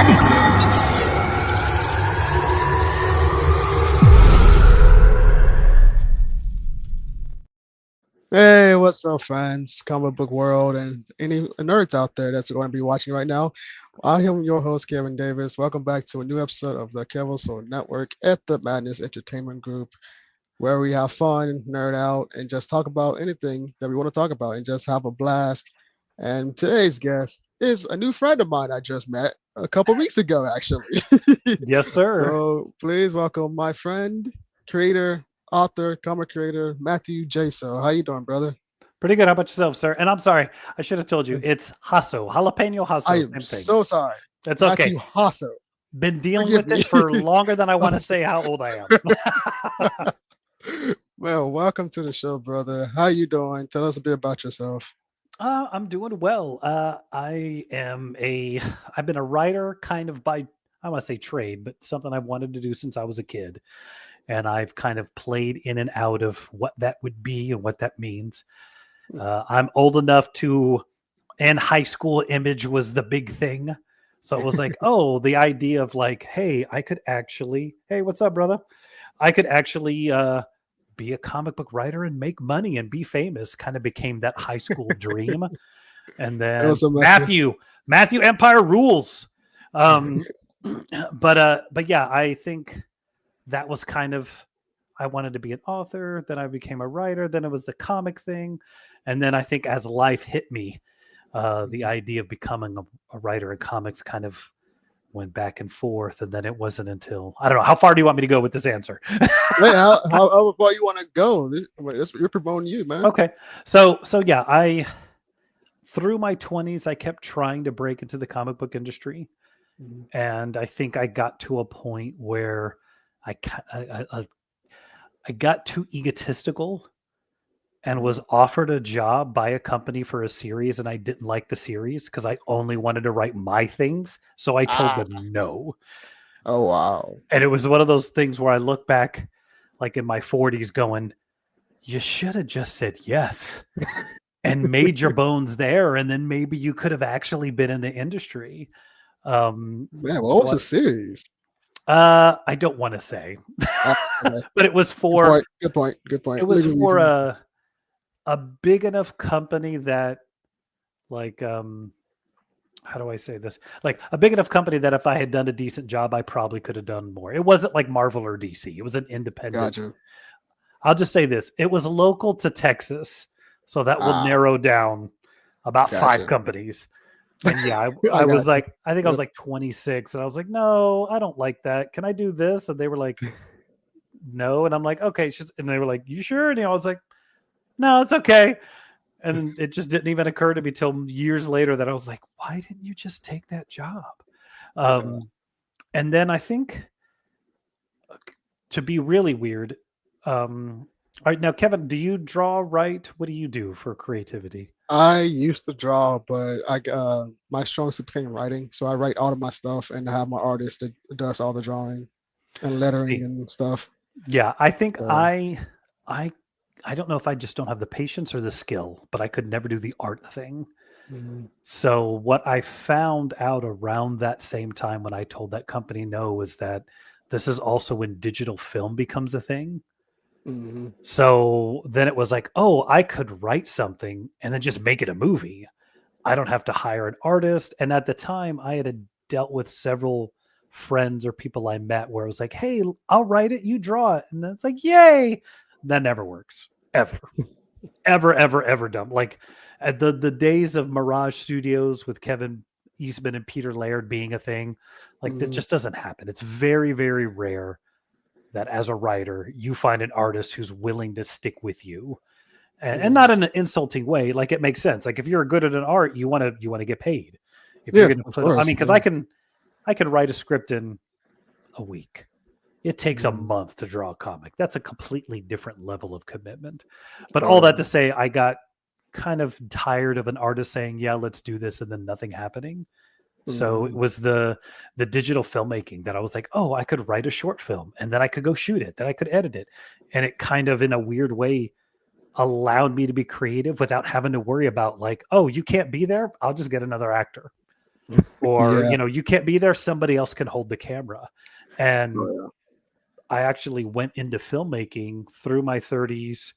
Hey, what's up, friends? Comic book world and any nerds out there that's going to be watching right now. I am your host, Kevin Davis. Welcome back to a new episode of the Kevirsyle Network at the Madness Entertainment Group, where we have fun, nerd out, and just talk about anything that we want to talk about and just have a blast. And today's guest is a new friend of mine I just met a couple weeks ago, actually. Yes, sir. So please welcome my friend, creator, author, comic creator, Matthew Jasso. How you doing, brother? Pretty good. How about yourself, sir? And I'm sorry, I should have told you. It's Jasso, jalapeno Jasso. I Same am thing. so sorry. That's okay. Matthew Jasso. Been dealing Forgive with it for longer than I want to say how old I am. Well, welcome to the show, brother. How you doing? Tell us a bit about yourself. I'm doing well. I've been a writer kind of by, I want to say trade, but something I've wanted to do since I was a kid. And I've kind of played in and out of what that would be and what that means. I'm old enough to, and high school Image was the big thing. So it was like, oh, the idea of like, hey, hey, what's up, brother? I could actually be a comic book writer and make money and be famous kind of became that high school dream. And then Matthew Empire rules. But yeah, I think that was kind of, I wanted to be an author, then I became a writer, then it was the comic thing. And then I think as life hit me, the idea of becoming a writer in comics kind of went back and forth. And then it wasn't until, I don't know, how far do you want me to go with this answer? Hey, how far you want to go? You're promoting you, man. Okay. So yeah, through my 20s, I kept trying to break into the comic book industry. Mm-hmm. And I think I got to a point where I got too egotistical and was offered a job by a company for a series, and I didn't like the series because I only wanted to write my things. So I told them no. Oh, wow. And it was one of those things where I look back like in my 40s going, you should have just said yes and made your bones there. And then maybe you could have actually been in the industry. Man, what was the series? I don't want to say, okay. But it was for good point. It was for a big enough company that, like, how do I say this? Like a big enough company that if I had done a decent job, I probably could have done more. It wasn't like Marvel or DC. It was an independent. Gotcha. I'll just say this: it was local to Texas, so that will narrow down about 5 companies. And yeah, I was like, I think I was like 26, and I was like, no, I don't like that. Can I do this? And they were like, no. And I'm like, okay. And they were like, you sure? And I was like, no, it's okay. And it just didn't even occur to me till years later that I was like, why didn't you just take that job? And then I think, to be really weird, all right, now, Kevin, do you draw, write? What do you do for creativity? I used to draw, but my strong suit became writing. So I write all of my stuff and I have my artist that does all the drawing and lettering and stuff. Yeah, I think I don't know if I just don't have the patience or the skill, but I could never do the art thing. Mm-hmm. So what I found out around that same time when I told that company no was that this is also when digital film becomes a thing. Mm-hmm. So then it was like, oh, I could write something and then just make it a movie. I don't have to hire an artist. And at the time I had dealt with several friends or people I met where it was like, hey, I'll write it, you draw it. And then it's like, yay. That never works. Ever. ever done. Like at the days of Mirage Studios with Kevin Eastman and Peter Laird being a thing, like that just doesn't happen. It's very, very rare that as a writer, you find an artist who's willing to stick with you, and not in an insulting way. Like it makes sense. Like if you're good at an art, you want to get paid. If you're going to put, I mean, because I can write a script in a week. It takes a month to draw a comic. That's a completely different level of commitment. But all that to say, I got kind of tired of an artist saying, yeah, let's do this, and then nothing happening. So it was the digital filmmaking that I was like, oh, I could write a short film and then I could go shoot it, then I could edit it. And it kind of in a weird way allowed me to be creative without having to worry about like, oh, you can't be there, I'll just get another actor. or Yeah. you can't be there, somebody else can hold the camera. And Oh, yeah. I actually went into filmmaking through my 30s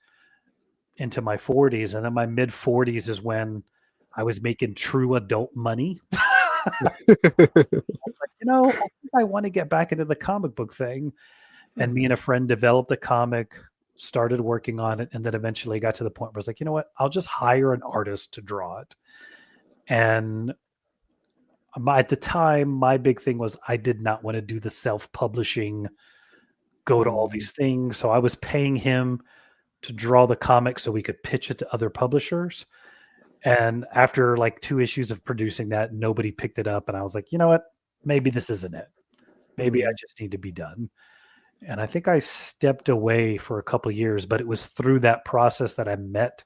into my 40s, and then my mid 40s is when I was making true adult money. I think I want to get back into the comic book thing. And me and a friend developed a comic, started working on it, and then eventually got to the point where I was like, you know what, I'll just hire an artist to draw it. And at the time, my big thing was I did not want to do the self-publishing, go to all these things. So I was paying him to draw the comic so we could pitch it to other publishers. And after like 2 issues of producing that, nobody picked it up. And I was like, you know what, maybe this isn't it. Maybe I just need to be done. And I think I stepped away for a couple of years, but it was through that process that I met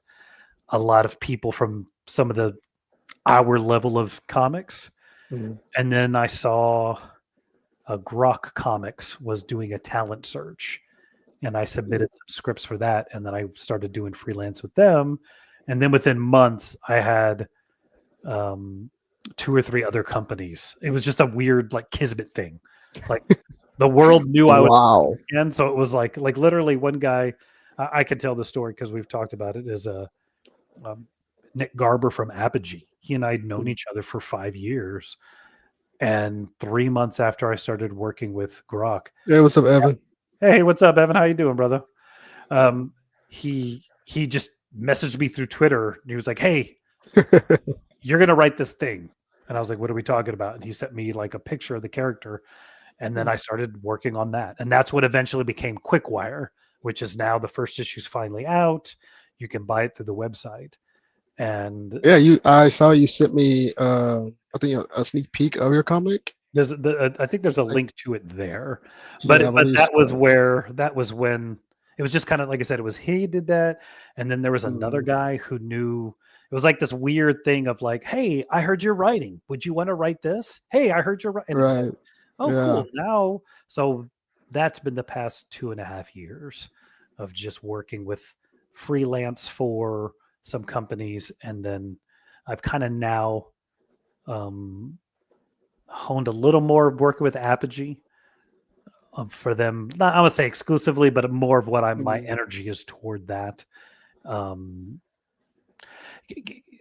a lot of people from some of our level of comics. And then I saw Grok Comics was doing a talent search, and I submitted some scripts for that. And then I started doing freelance with them. And then within months, I had 2 or 3 other companies. It was just a weird, like, kismet thing. Like, the world knew I was again. So it was like literally one guy, I can tell the story because we've talked about it, is Nick Garber from Apogee. He and I had known each other for 5 years. And 3 months after I started working with Grok. Hey, what's up, Evan? Hey, what's up, Evan? How you doing, brother? He just messaged me through Twitter. And he was like, hey, you're going to write this thing. And I was like, what are we talking about? And he sent me like a picture of the character. And then I started working on that. And that's what eventually became Quickwire, which is now the first issue's finally out. You can buy it through the website. And yeah, I saw you sent me I think a sneak peek of your comic. I think there's a link to it there. But that was when it was just kind of like I said, it was he did that. And then there was another guy who knew. It was like this weird thing of like, hey, I heard you're writing. Would you want to write this? Hey, I heard you're writing. Right. Oh, yeah. Cool. Now, so that's been the past 2.5 years of just working with freelance for some companies. And then I've kind of now honed a little more working with Apogee for them. Not, I would say exclusively, but more of what my energy is toward that.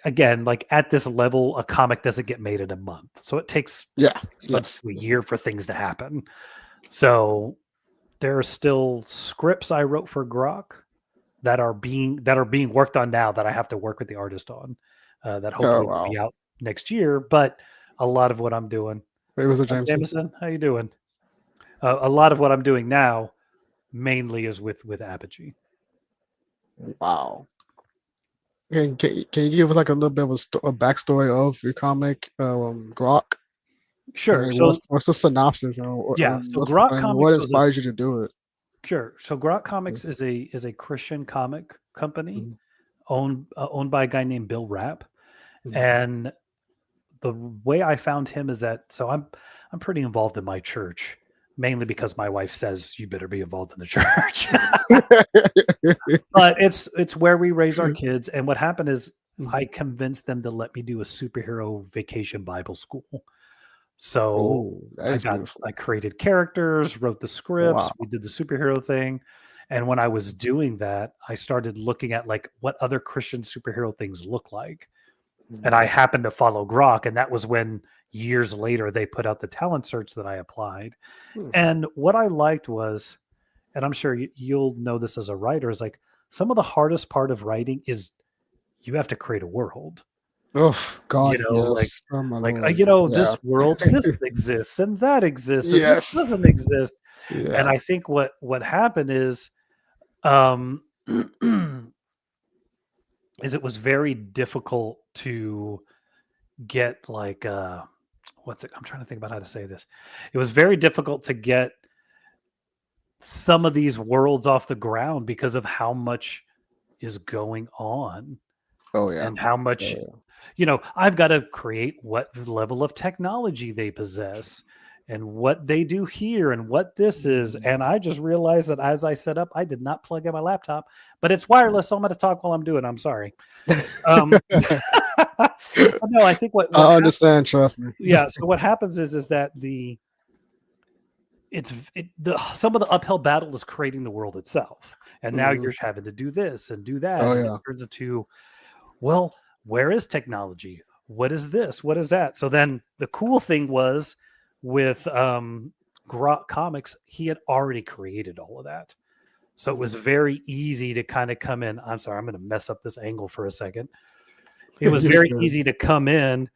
Again, like at this level, a comic doesn't get made in a month. So it takes 6 months to a year for things to happen. So there are still scripts I wrote for Grok that are being worked on now that I have to work with the artist on that hopefully will be out next year. But a lot of what I'm doing. Hey, what's up, Jameson? How you doing? A lot of what I'm doing now mainly is with Apogee. Wow. Can you give like a little bit of a backstory of your comic, Grok? Sure. So what's the synopsis? So Grok Comics, what inspires you to do it? Sure. So Grok Comics is a Christian comic company owned by a guy named Bill Rapp, and the way I found him is that I'm pretty involved in my church. Mainly because my wife says you better be involved in the church. But it's where we raise our kids. And what happened is I convinced them to let me do a superhero vacation Bible school. So I created characters, wrote the scripts, we did the superhero thing. And when I was doing that, I started looking at like what other Christian superhero things look like. And I happened to follow Grok. And that was when years later, they put out the talent search that I applied. And what I liked was, and I'm sure you'll know this as a writer, is like some of the hardest part of writing is you have to create a world. Oh God! This world, this exists and that exists, and this doesn't exist. Yeah. And I think what happened is it was very difficult to get like I'm trying to think about how to say this. It was very difficult to get some of these worlds off the ground because of how much is going on. Oh yeah. And how much I've got to create what level of technology they possess and what they do here and what this is. And I just realized that as I set up, I did not plug in my laptop, but it's wireless, so I'm going to talk while I'm doing it. I'm sorry. No, I think what I understand. Trust me. yeah. So what happens is that some of the uphill battle is creating the world itself, and now Mhm. you're having to do this and do that, Oh and it yeah. turns into, well, where is technology? What is this? What is that? So then the cool thing was with Grok Comics, he had already created all of that. So it was Mhm. very easy to kind of come in. I'm sorry, I'm going to mess up this angle for a second. It was You're very good. easy to come in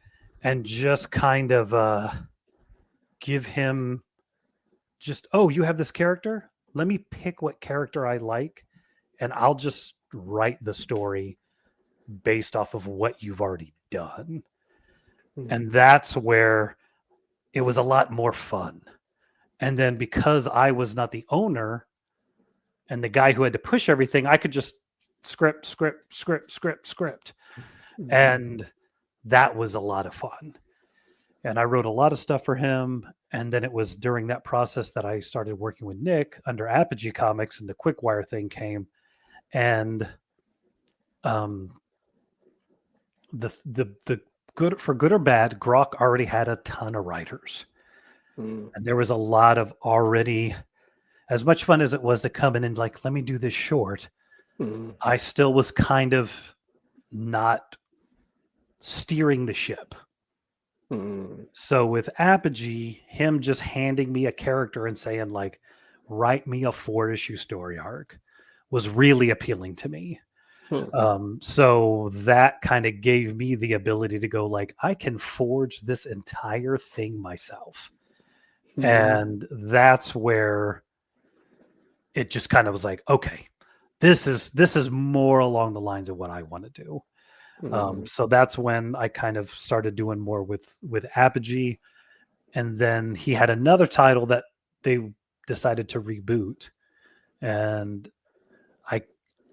and just kind of give him just, oh, you have this character? Let me pick what character I like, and I'll just write the story based off of what you've already done. Mhm. And that's where it was a lot more fun. And then because I was not the owner and the guy who had to push everything, I could just script. Mhm. And that was a lot of fun. And I wrote a lot of stuff for him. And then it was during that process that I started working with Nick under Apogee Comics, and the Quickwire thing came. And um, the good, for good or bad, Grok already had a ton of writers, Mhm. and there was a lot of already. As much fun as it was to come in and like, let me do this short, Mhm. I still was kind of not steering the ship. Mhm. So with Apogee, him just handing me a character and saying like, write me a 4-issue story arc was really appealing to me. Mhm. So that kind of gave me the ability to go like, I can forge this entire thing myself. Mhm. And that's where it just kind of was like, okay, this is more along the lines of what I want to do. Mhm. So that's when I kind of started doing more with Apogee, and then he had another title that they decided to reboot, and I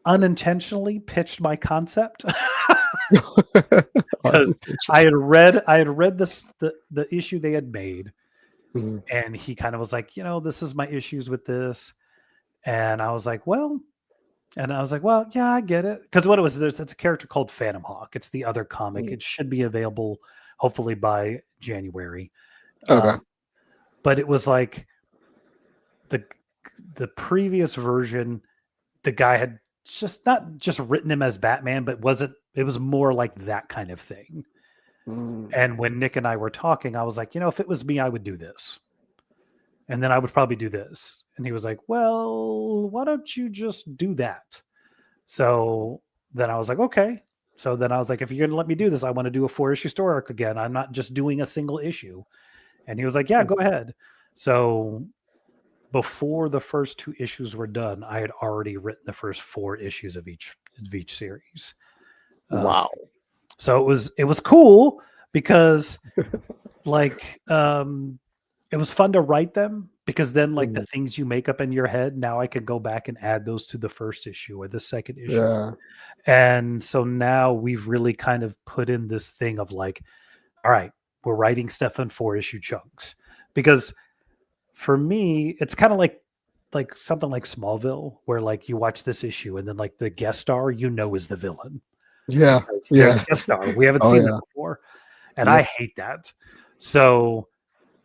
unintentionally pitched my concept because I had read the issue they had made, Mhm. and he kind of was like, this is my issues with this, and I was like, well. And I was like, well, yeah, I get it. Because what it was, it's a character called Phantom Hawk. It's the other comic. Mhm. It should be available hopefully by January. Okay. But it was like the the previous version, the guy had just not just written him as Batman, but wasn't it was more like that kind of thing. Mhm. And when Nick and I were talking, I was like, if it was me, I would do this. And then I would probably do this. And he was like, well, why don't you just do that? So then I was like, okay. So then I was like, if you're going to let me do this, I want to do a 4-issue story arc again. I'm not just doing a single issue. And he was like, yeah, go ahead. So before the first 2 issues were done, I had already written the first 4 issues of each series. Um, Wow. so it was cool because like it was fun to write them, because then like the Mhm. things you make up in your head, now I could go back and add those to the first issue or the second issue. Yeah. And so now we've really kind of put in this thing of like, all right, we're writing stuff in 4-issue chunks. Because for me, it's kind of like something like Smallville, where like you watch this issue and then like the guest star, is the villain Yeah. because they're the Yeah. guest star. We haven't Oh seen them yeah. before. And I Yep. hate that. So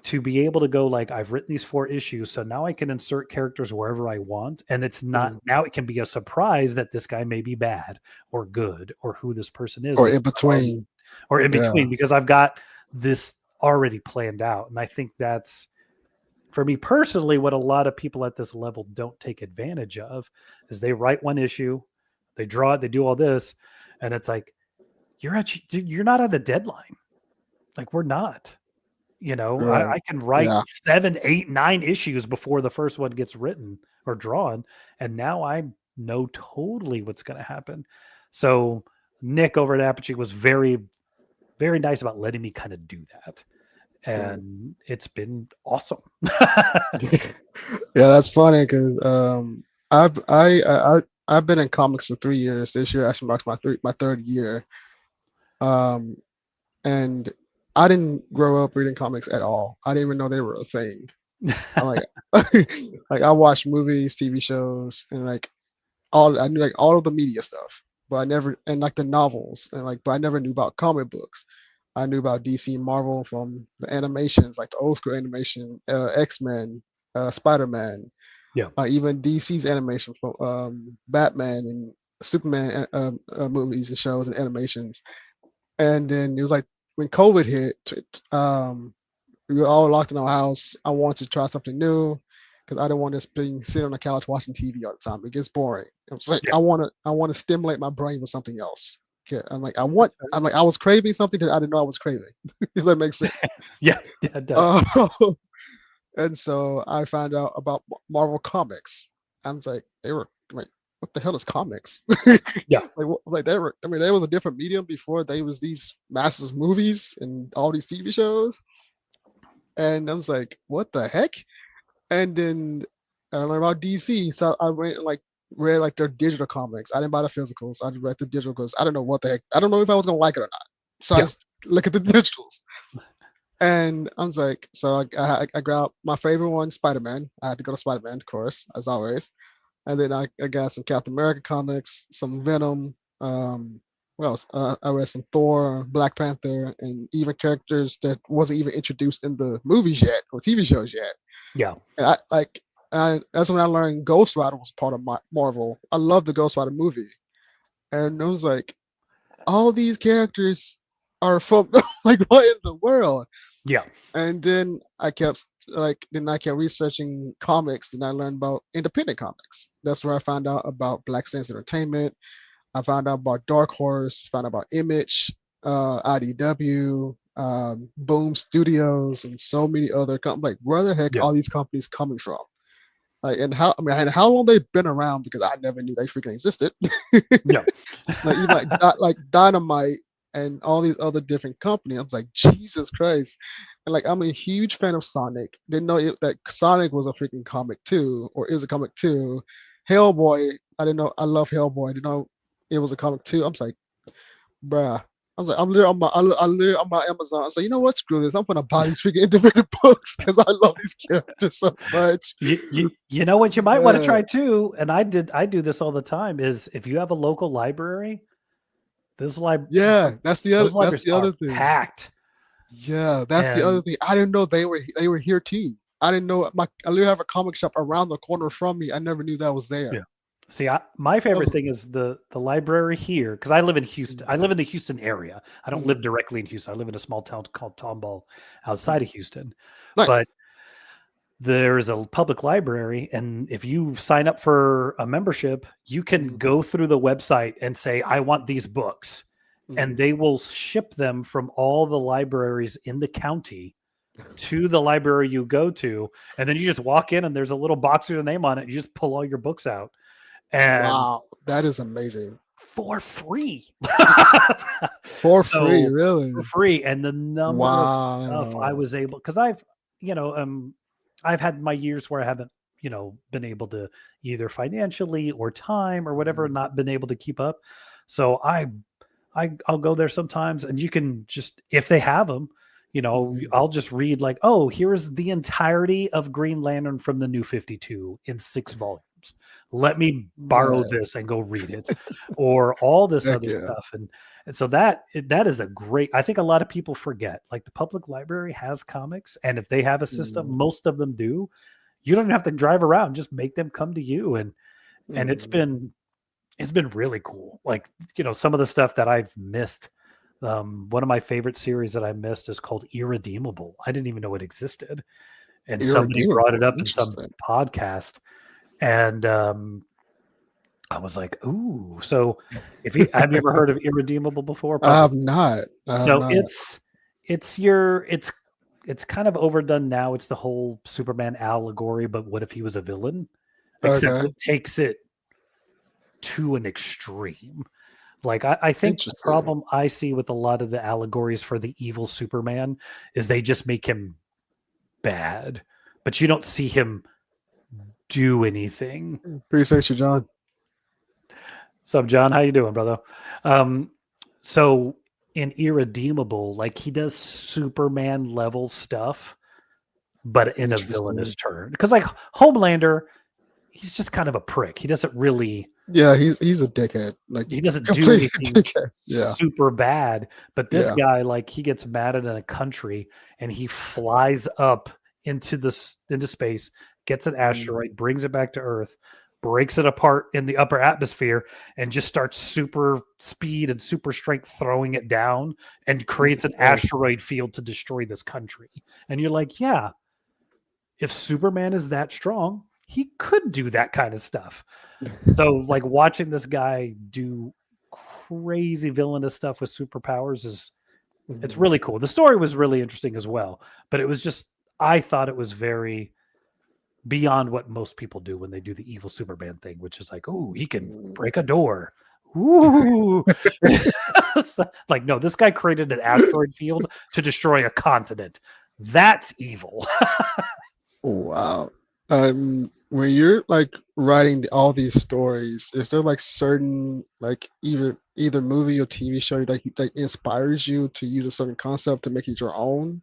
to be able to go like, I've written these 4 issues, so now I can insert characters wherever I want, and it's not, Mhm. now it can be a surprise that this guy may be bad or good or who this person is, Or because in between. or in Yeah. between, because I've got this already planned out. And I think that's, for me personally, what a lot of people at this level don't take advantage of is they write one issue, they draw it, they do all this, and it's like, you're not at a deadline. Like, we're not. Right. I can write Yeah. 7, 8, 9 issues before the first one gets written or drawn, and now I know totally what's going to happen. So Nick over at Apogee was very, very nice about letting me kind of do that, Mhm. and it's been awesome. Yeah, that's funny because I've been in comics for 3 years. This year actually marks my third year. Um, and I didn't grow up reading comics at all. I didn't even know they were a thing. I'm like, like I watched movies, TV shows, and like I knew like all of the media stuff. but I never and like the novels and like, but I never knew about comic books. I knew about DC and Marvel from the animations, like the old school animation, X-Men, Spider-Man, Yeah. even DC's animation from Batman and Superman movies and shows and animations. And then it was like when COVID hit, we were all locked in our house. I wanted to try something new because I don't want to be sitting on the couch watching TV all the time. It gets boring. I was like, Yeah. I want to stimulate my brain with something else. Okay, I'm like, I was craving something that I didn't know I was craving. If that makes sense. Yeah, it does. And so I found out about Marvel Comics. I was like, they were like, what the hell is comics? Yeah. Like they were. I mean, there was a different medium before. They was these massive movies and all these TV shows. And I was like, what the heck? And then I learned about DC. So I went and like read like their digital comics. I didn't buy the physicals. I read the digital because I don't know what the heck. I don't know if I was gonna like it or not. So I Yeah. just look at the digitals. And I was like, so I grabbed my favorite one, Spider-Man. I had to go to Spider-Man, of course, as always. And then I got some Captain America comics, some Venom. What else? I read some Thor, Black Panther, and even characters that wasn't even introduced in the movies yet or TV shows yet. Yeah. And that's when I learned Ghost Rider was part of Marvel. I love the Ghost Rider movie, and I was like, all these characters are from like what in the world? Yeah. And then I kept researching comics. Then I learned about independent comics. That's where I found out about Black Sands Entertainment. I found out about Dark Horse. Found out about Image, IDW, Boom Studios, and so many other companies. Like, where the heck Yeah. are these companies coming from? Like, and how long they've been around? Because I never knew they freaking existed. Yeah. Like even like Dynamite and all these other different companies. I was like, Jesus Christ. And like, I'm a huge fan of Sonic. Didn't know that Sonic was a freaking comic too, or is a comic too. Hellboy, I didn't know. I love Hellboy. I didn't know it was a comic too. I was like, bruh. I was like, I'm literally on my Amazon. I was like, you know what? Screw this. I'm gonna buy these freaking independent books because I love these characters so much. You know what you might want to Yeah. try too, and I do this all the time, is if you have a local library, those Yeah, that's the libraries other are thing. packed. Yeah, that's the other And thing. I didn't know they were here too. I didn't know I literally have a comic shop around the corner from me. I never knew that was there. yeah. See, my That favorite was, thing is the library here, because I live in Houston. I live in the Houston area. I don't live Mhm. directly in Houston. I live in a small town called Tomball outside of Houston. Nice. But there's a public library, and if you sign up for a membership, you can go through the website and say, I want these books. And they will ship them from all the libraries in the county to the library you go to. And then you just walk in and there's a little box with your name on it. You just pull all your books out. And Wow, that is amazing. for free. For free, really? For free. And the number of stuff I Wow. was able, because I've had my years where I haven't, been able to either financially or time or whatever, not been able to keep up. So I'll go there sometimes, and you can just, if they have them, I'll just read like, oh, here's the entirety of Green Lantern from the New 52 in 6 volumes. Let me borrow this and go read it, or all this Heck other yeah. stuff. And so that is a great, I think a lot of people forget, like the public library has comics, and if they have a system, most of them do. You don't have to drive around, just make them come to you. And it's been really cool. Like, some of the stuff that I've missed. One of my favorite series that I missed is called Irredeemable. I didn't even know it existed. And somebody brought it up in some podcast. And I was like, ooh. So have you ever heard of Irredeemable before? I have not. It's kind of overdone now. It's the whole Superman allegory, but what if he was a villain? Except it takes it to an extreme. Like, I think the problem I see with a lot of the allegories for the evil Superman is they just make him bad, but you don't see him do anything. Appreciate you, John. What's up, John? How you doing, brother? So in Irredeemable, like, he does Superman level stuff, but in a villainous turn. Because like Homelander, he's just kind of a prick. He doesn't really. Yeah, he's a dickhead. Like He doesn't do completely anything dickhead. Yeah. super bad. But this Yeah. guy, like, he gets mad at a country and he flies up into space, gets an asteroid, brings it back to Earth, breaks it apart in the upper atmosphere, and just starts super speed and super strength throwing it down and creates an asteroid field to destroy this country. And you're like, yeah, if Superman is that strong, he could do that kind of stuff. So, like, watching this guy do crazy villainous stuff with superpowers it's really cool. The story was really interesting as well, but it was just, I thought it was very beyond what most people do when they do the evil Superman thing, which is like, oh, he can break a door. Ooh. Like, no, this guy created an asteroid field to destroy a continent. That's evil. Wow. When you're like writing all these stories, is there like certain like either movie or TV show that inspires you to use a certain concept to make it your own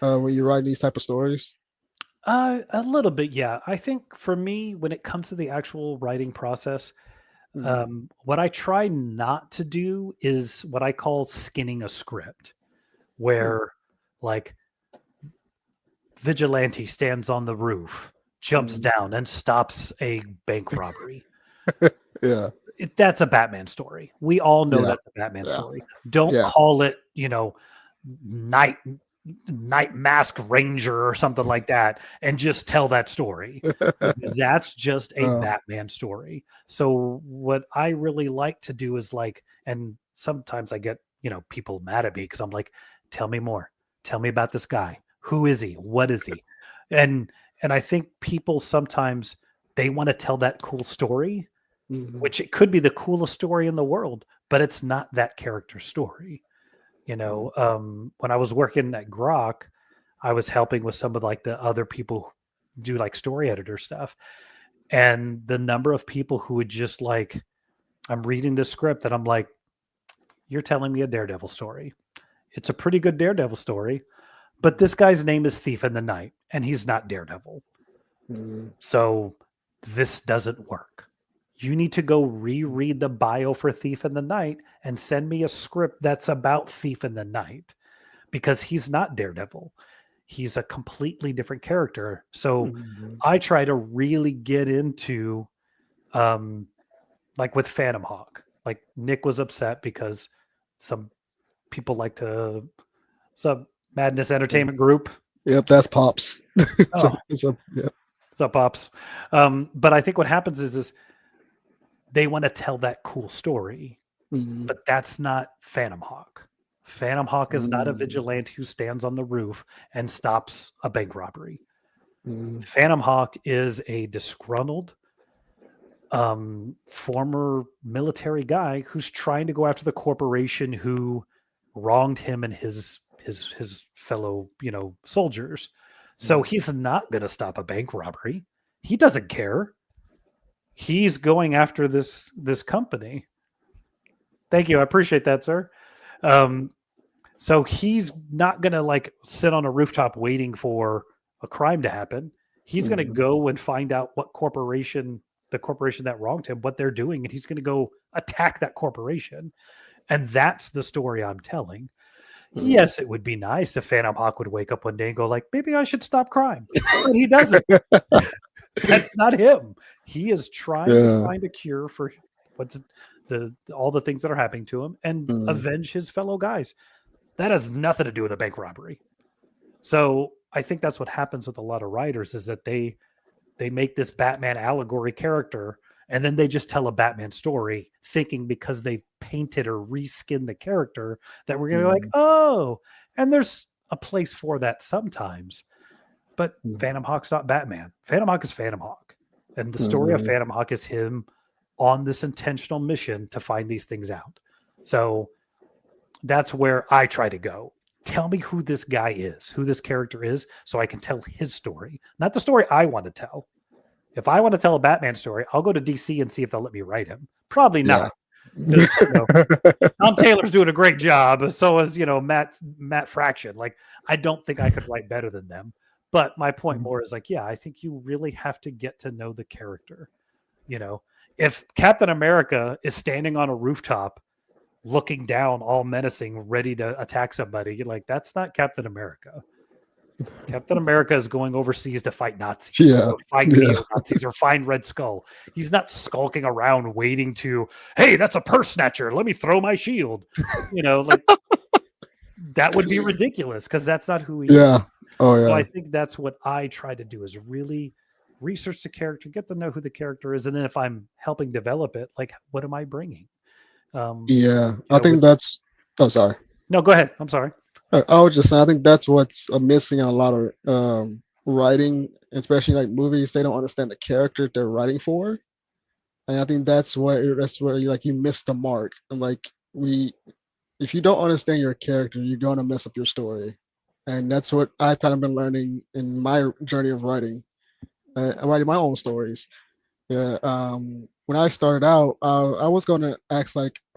when you write these type of stories? A little bit, yeah. I think for me, when it comes to the actual writing process, what I try not to do is what I call skinning a script, where like vigilante stands on the roof, jumps down, and stops a bank robbery. Yeah. That's a Batman story. We all know that's a Batman story. Don't call it, night mask ranger or something like that and just tell that story. That's just a Batman story. So what I really like to do is like, and sometimes I get, people mad at me because I'm like, tell me more. Tell me about this guy. Who is he? What is he? And I think people sometimes they want to tell that cool story, which it could be the coolest story in the world, but it's not that character's story. When I was working at Grok, I was helping with some of like the other people who do like story editor stuff. And the number of people who would just like, I'm reading this script and I'm like, you're telling me a Daredevil story. It's a pretty good Daredevil story, but this guy's name is Thief in the Night and he's not Daredevil. So this doesn't work. You need to go reread the bio for Thief in the Night and send me a script that's about Thief in the Night, because he's not Daredevil. He's a completely different character. So I try to really get into, like with Phantom Hawk, like Nick was upset because some people like to, some Madness Entertainment Group. Yep, that's Pops. What's up, Pops? But I think what happens is they want to tell that cool story, but that's not Phantom Hawk. Phantom Hawk is not a vigilante who stands on the roof and stops a bank robbery. Phantom Hawk is a disgruntled former military guy who's trying to go after the corporation who wronged him and his fellow, soldiers. So he's not going to stop a bank robbery. He doesn't care. He's going after this company. Thank you. I appreciate that, sir. So he's not going to like sit on a rooftop waiting for a crime to happen. He's going to go and find out what the corporation that wronged him, what they're doing. And he's going to go attack that corporation. And that's the story I'm telling. Yes, it would be nice if Phantom Hawk would wake up one day and go like, maybe I should stop crime. But he doesn't. That's not him. He is trying to find a cure for what's all the things that are happening to him and avenge his fellow guys. That has nothing to do with a bank robbery. So I think that's what happens with a lot of writers is that they make this Batman allegory character and then they just tell a Batman story thinking because they painted or reskinned the character that we're going to be like, oh, and there's a place for that sometimes. But Phantom Hawk's not Batman. Phantom Hawk is Phantom Hawk. And the story of Phantom Hawk is him on this intentional mission to find these things out. So that's where I try to go. Tell me who this guy is, who this character is, so I can tell his story, not the story I want to tell. If I want to tell a Batman story, I'll go to DC and see if they'll let me write him. Probably not. Tom Taylor's doing a great job. So is, Matt Fraction. Like, I don't think I could write better than them. But my point more is like, yeah, I think you really have to get to know the character. If Captain America is standing on a rooftop looking down all menacing, ready to attack somebody, you're like, that's not Captain America. Captain America is going overseas to fight Nazis, or fight neo-Nazis, or find Red Skull. He's not skulking around waiting to, hey, that's a purse snatcher, let me throw my shield. Like that would be ridiculous because that's not who he is. So I think that's what I try to do, is really research the character, get to know who the character is, and then if I'm helping develop it, like, what am I bringing? I think that's. Oh, sorry. No, go ahead. I'm sorry. I was just saying, I think that's what's missing in a lot of writing, especially like movies. They don't understand the character they're writing for, and I think that's where you miss the mark. And like if you don't understand your character, you're gonna mess up your story, and that's what I've kind of been learning in my journey of writing. Writing my own stories. Yeah. When I started out, I was going to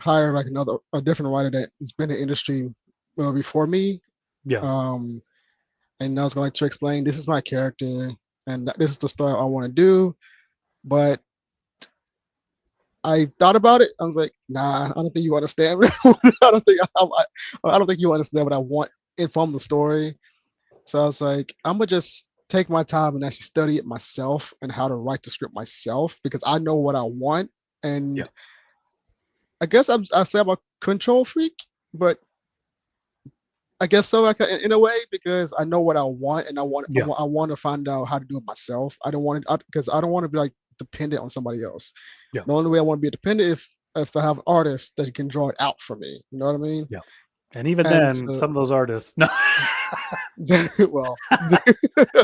hire like a different writer that's been in the industry before me. Yeah. And I was going to explain, this is my character and this is the story I want to do. But I thought about it. I was like, nah, I don't think you understand. I don't think you understand what I want from the story. So I was like, I'm gonna just take my time and actually study it myself and how to write the script myself, because I know what I want. And I guess I say I'm a control freak, but I guess so, like in a way, because I know what I want and I want to find out how to do it myself. I don't want to, because I don't want to be like dependent on somebody else. The only way I want to be dependent if I have artists that can draw it out for me. You know what I mean? Yeah. And even then, some of those artists, no. Well,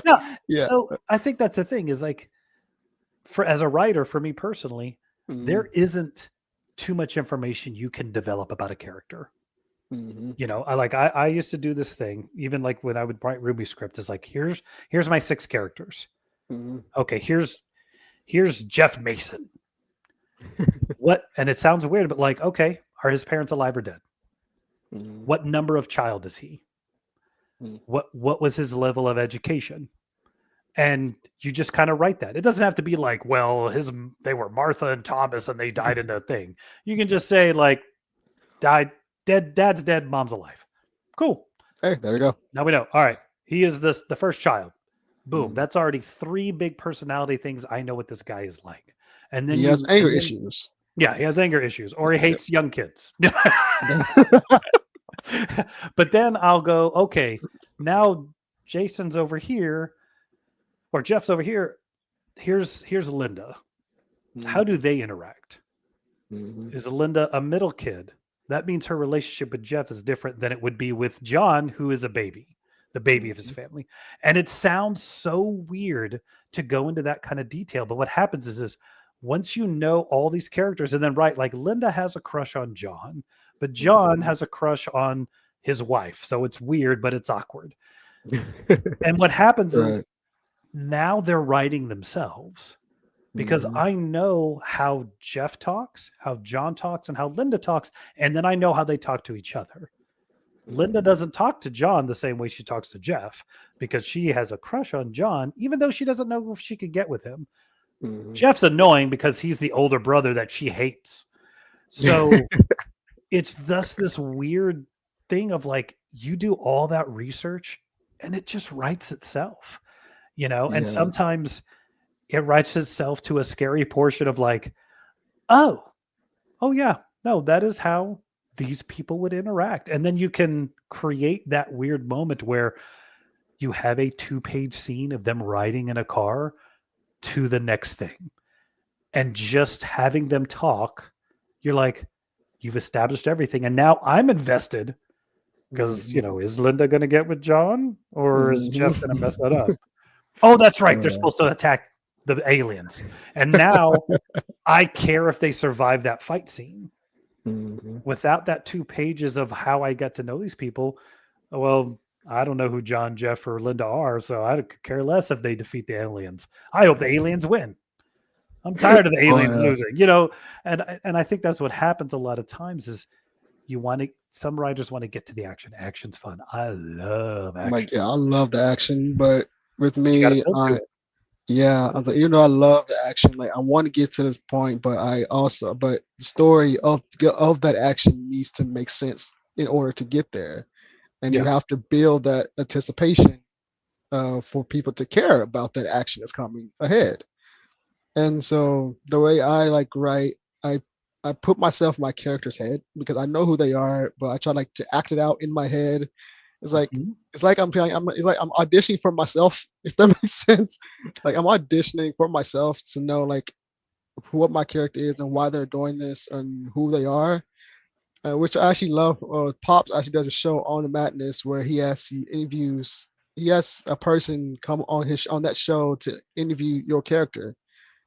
no. Yeah. So I think that's the thing, is like, as a writer, for me personally, there isn't too much information you can develop about a character. I used to do this thing, even like when I would write Ruby script, is like, here's my 6 characters. Okay, here's Jeff Mason. What? And it sounds weird, but like, okay, are his parents alive or dead? What number of child is he? What was his level of education? And you just kind of write that. It doesn't have to be like, well, they were Martha and Thomas and they died in a thing. You can just say like, died, dead, dad's dead, mom's alive. Cool. Hey, there we go. Now we know. All right. He is the first child. Boom. That's already 3 big personality things. I know what this guy is like. And then he has anger issues. Yeah, he has anger issues, or he hates young kids. But then I'll go, okay, now Jason's over here, or Jeff's over here. Here's Linda. How do they interact? Is Linda a middle kid? That means her relationship with Jeff is different than it would be with John, who is a baby, the baby of his family. And it sounds so weird to go into that kind of detail. But what happens is once you know all these characters, and then like Linda has a crush on John, but John has a crush on his wife. So it's weird, but it's awkward. And what happens is now they're writing themselves, because I know how Jeff talks, how John talks, and how Linda talks. And then I know how they talk to each other. Linda doesn't talk to John the same way she talks to Jeff, because she has a crush on John, even though she doesn't know if she could get with him. Jeff's annoying because he's the older brother that she hates. So it's thus this weird thing of like, you do all that research and it just writes itself, and sometimes it writes itself to a scary portion of like, oh yeah, no, that is how these people would interact. And then you can create that weird moment where you have a 2-page scene of them riding in a car to the next thing, and just having them talk, you're like, you've established everything, and now I'm invested, because is Linda going to get with John, or is Jeff going to mess that up? Oh, that's right, they're supposed to attack the aliens, and now I care if they survive that fight scene. Without that 2 pages of how I get to know these people, well, I don't know who John, Jeff, or Linda are, so I could care less if they defeat the aliens. I hope the aliens win. I'm tired of the aliens losing, and I think that's what happens a lot of times is some writers want to get to the action. Action's fun. I love action. I love the action, but with But you got to me, build to it. yeah, I was like, I love the action, like I want to get to this point, but but the story of that action needs to make sense in order to get there, and you Yeah. have to build that anticipation for people to care about that action that's coming ahead. And so the way I like write, I I put myself in my character's head because I know who they are, but I try like to act it out in my head. It's like Mhm. it's like I'm feeling it's like I'm auditioning for myself, if that makes sense. Like I'm auditioning for myself to know like what my character is and why they're doing this and who they are. Which I actually love. Pops actually does a show on the Madness where he interviews he has a person come on on that show to interview your character.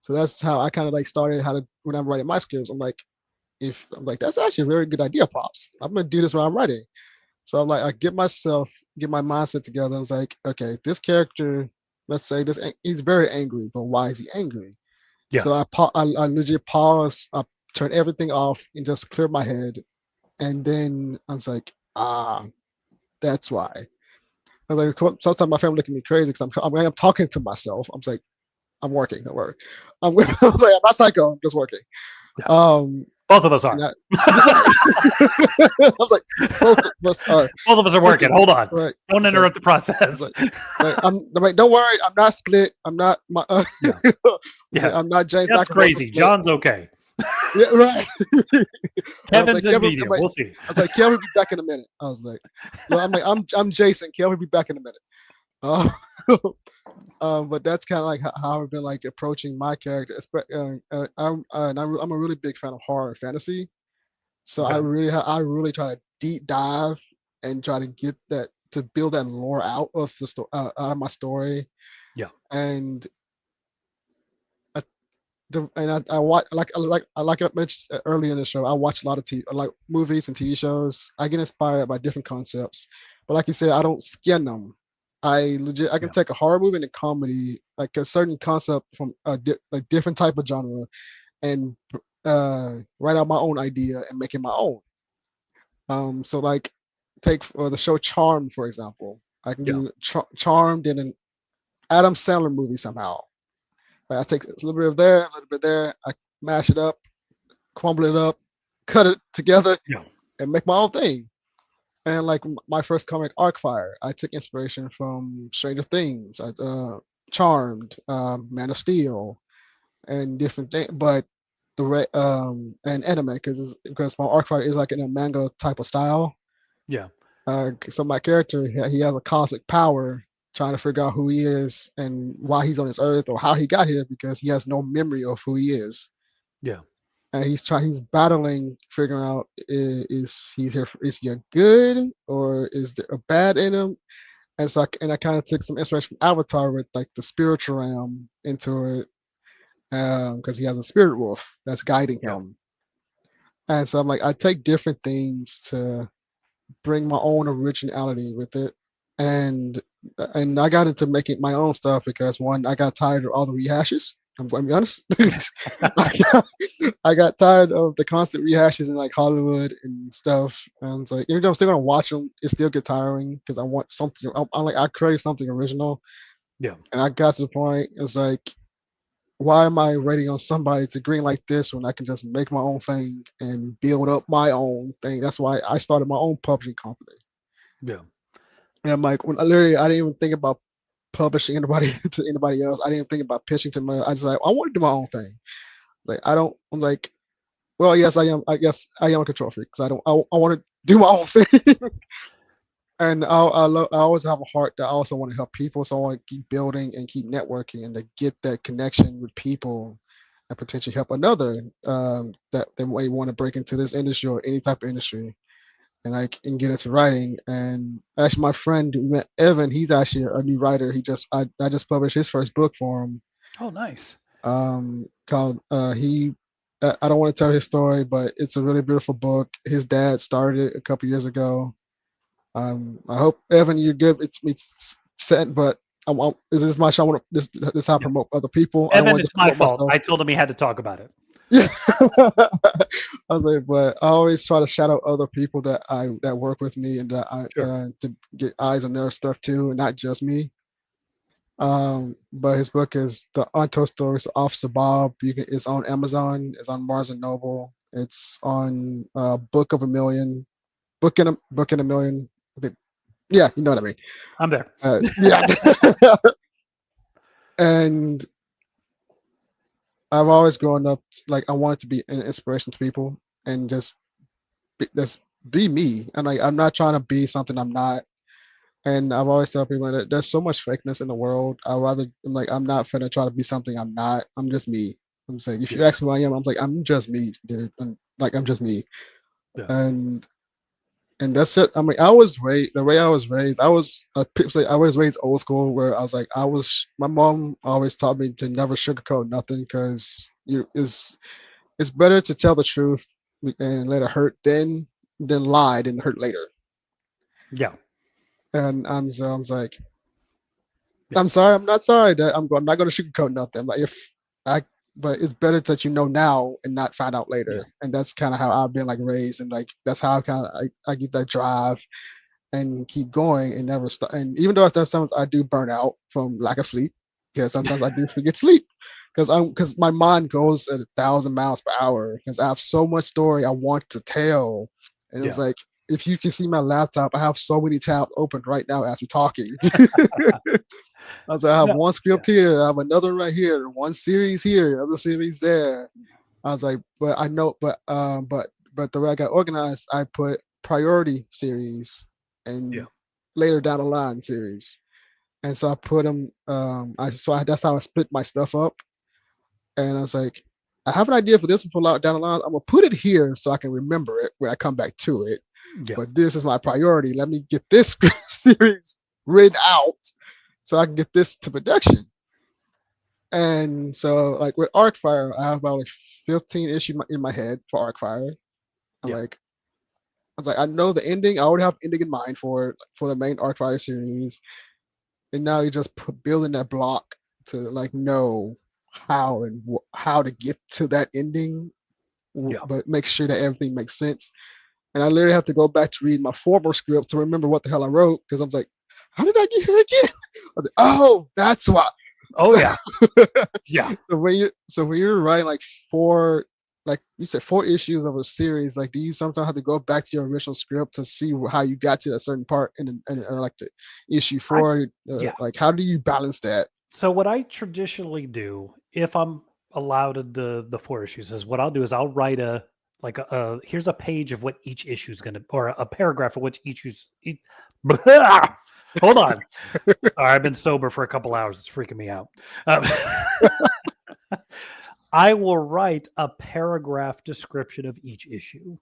So that's how I kind of like started how to when I'm writing my scripts. I'm like that's actually a very good idea, Pops. I'm gonna do this while I'm writing. So I'm like I get my mindset together. I was like, okay, this character, let's say he's very angry, but why is he angry? Yeah. So I legit pause, I turn everything off and just clear my head, and then I was like, that's why. I was like, sometimes my family look at me crazy because I'm talking to myself. I'm like, I'm working, don't worry. I'm like, I'm not psycho, I'm just working. Yeah. Um, Both of us and are. I, I'm like, both of us are Both of us are working. working, Hold on. right? Don't It's like, interrupt the process. I'm like, don't worry, I'm not split. I'm not my. Yeah. It's like Yeah. I'm not James That's McAvoy for crazy. split. John's okay. Yeah, right. I was Kevin's like, in Kevin, medium. We'll see. I was like, Kevin will be back in a minute. I was like, no, I'm Jason. Kevin will be back in a minute. Uh, but that's kind of like how I've been like approaching my character. I'm a really big fan of horror and fantasy, so Okay. I really try to deep dive and try to get that to build that lore out of out of my story. Yeah. And I watch like I mentioned earlier in the show. I watch a lot of like movies and TV shows. I get inspired by different concepts, but like you said, I don't skin them. I can Yeah. take a horror movie and a comedy, like a certain concept from like different type of genre, and write out my own idea and make it my own. So like take the show Charmed for example. I can Yeah. do Charmed in an Adam Sandler movie somehow. Like I take a little bit of there, a little bit there. I mash it up, crumble it up, cut it together, Yeah. and make my own thing. And like my first comic, Arcfire, I took inspiration from Stranger Things, Charmed, Man of Steel, and different things. But and anime because my Arcfire is like in a manga type of style. Yeah. So my character he has a cosmic power, trying to figure out who he is and why he's on this earth or how he got here because he has no memory of who he is. Yeah. And he's battling, figuring out is he a good or is there a bad in him? And so I kind of took some inspiration from Avatar with like the spiritual realm into it, because he has a spirit wolf that's guiding Yeah. him. And so I'm like I take different things to bring my own originality with it, and I got into making my own stuff because one, I got tired of all the rehashes. I'm going to be honest. I got tired of the constant rehashes in like Hollywood and stuff, and it's like even though I'm still gonna watch them, it still get tiring because I want something. I'm like I crave something original, Yeah. and I got to the point. It's like why am I waiting on somebody to green like this when I can just make my own thing and build up my own thing? That's why I started my own publishing company. Yeah. And I'm like, when I literally, I didn't even think about publishing anybody to anybody else. I didn't think about pitching to my. I just like, I want to do my own thing. Like, I don't. I'm like, well, yes, I am. I guess I am a control freak because I don't. I want to do my own thing. And I always have a heart that I also want to help people. So I want to keep building and keep networking and to get that connection with people and potentially help another that they may want to break into this industry or any type of industry. And I can get into writing. And actually, my friend Evan, he's actually a new writer. I just published his first book for him. Oh, nice. Called he. I don't want to tell his story, but it's a really beautiful book. His dad started it a couple years ago. I hope Evan, you're good. It's set, but this is my show. I want to, this is how I Yeah. promote other people. I don't Evan, want to it's just my promote fault. myself. I told him he had to talk about it. Yeah. I was like, but I always try to shout out other people that work with me and that I Sure. to get eyes on their stuff too, and not just me. But his book is The Untold Stories of Officer Bob. It's on Amazon. It's on Barnes and Noble. It's on Book of a Million. Book in a Million. I think, yeah, you know what I mean. I'm there. Yeah. And I've always grown up like I wanted to be an inspiration to people and just be me. And like I'm not trying to be something I'm not. And I've always tell people that there's so much fakeness in the world. I'm like, I'm not finna try to be something I'm not. I'm just me. I'm saying, if you Yeah. ask me who I am, I'm like, I'm just me, dude. I'm just me. Yeah. And and that's it. I mean, I was raised the way I was raised. People say I was raised old school, where I was like, my mom always taught me to never sugarcoat nothing because it's better to tell the truth and let it hurt than lie and hurt later. Yeah. And I was like, Yeah. I'm sorry. I'm not sorry. That I'm not going to sugarcoat nothing. Like if I, but it's better that you know now and not find out Yeah. later. And that's kind of how I've been like raised, and like that's how I get that drive and keep going and never stop. And even though sometimes I do burn out from lack of sleep, because sometimes I do forget sleep, because my mind goes at 1,000 miles per hour because I have so much story I want to tell, and it was Yeah. like. If you can see my laptop, I have so many tabs open right now as we're talking. I was like, I have No. one Yeah. script here, I have another one right here, one series here, other series there. I was like, but I know, but the way I got organized, I put priority series Yeah. and later down the line series, and so I put them. That's how I split my stuff up. And I was like, I have an idea for this one for down the line. I'm gonna put it here so I can remember it when I come back to it. Yeah. But this is my priority. Let me get this series written out so I can get this to production. And so, like with Arcfire, I have about like 15 issues in my head for Arcfire. I'm Yeah. like, I was like, I know the ending. I already have ending in mind for it for the main Arcfire series, and now you're just building that block to like know how and how to get to that ending, Yeah. but make sure that everything makes sense. And I literally have to go back to read my former script to remember what the hell I wrote because I was like, how did I get here again? I was like, oh, that's why. Oh So, yeah. Yeah. so when you're writing like four, like you said, 4 issues of a series, like do you sometimes have to go back to your original script to see how you got to a certain part in like the issue I four? yeah. Like how do you balance that? So what I traditionally do, if I'm allowed the 4 issues, is what I'll do is I'll write here's a page of what each issue is going to, or a paragraph of which each hold on. I've been sober for a couple hours. It's freaking me out. Um, I will write a paragraph description of each issue.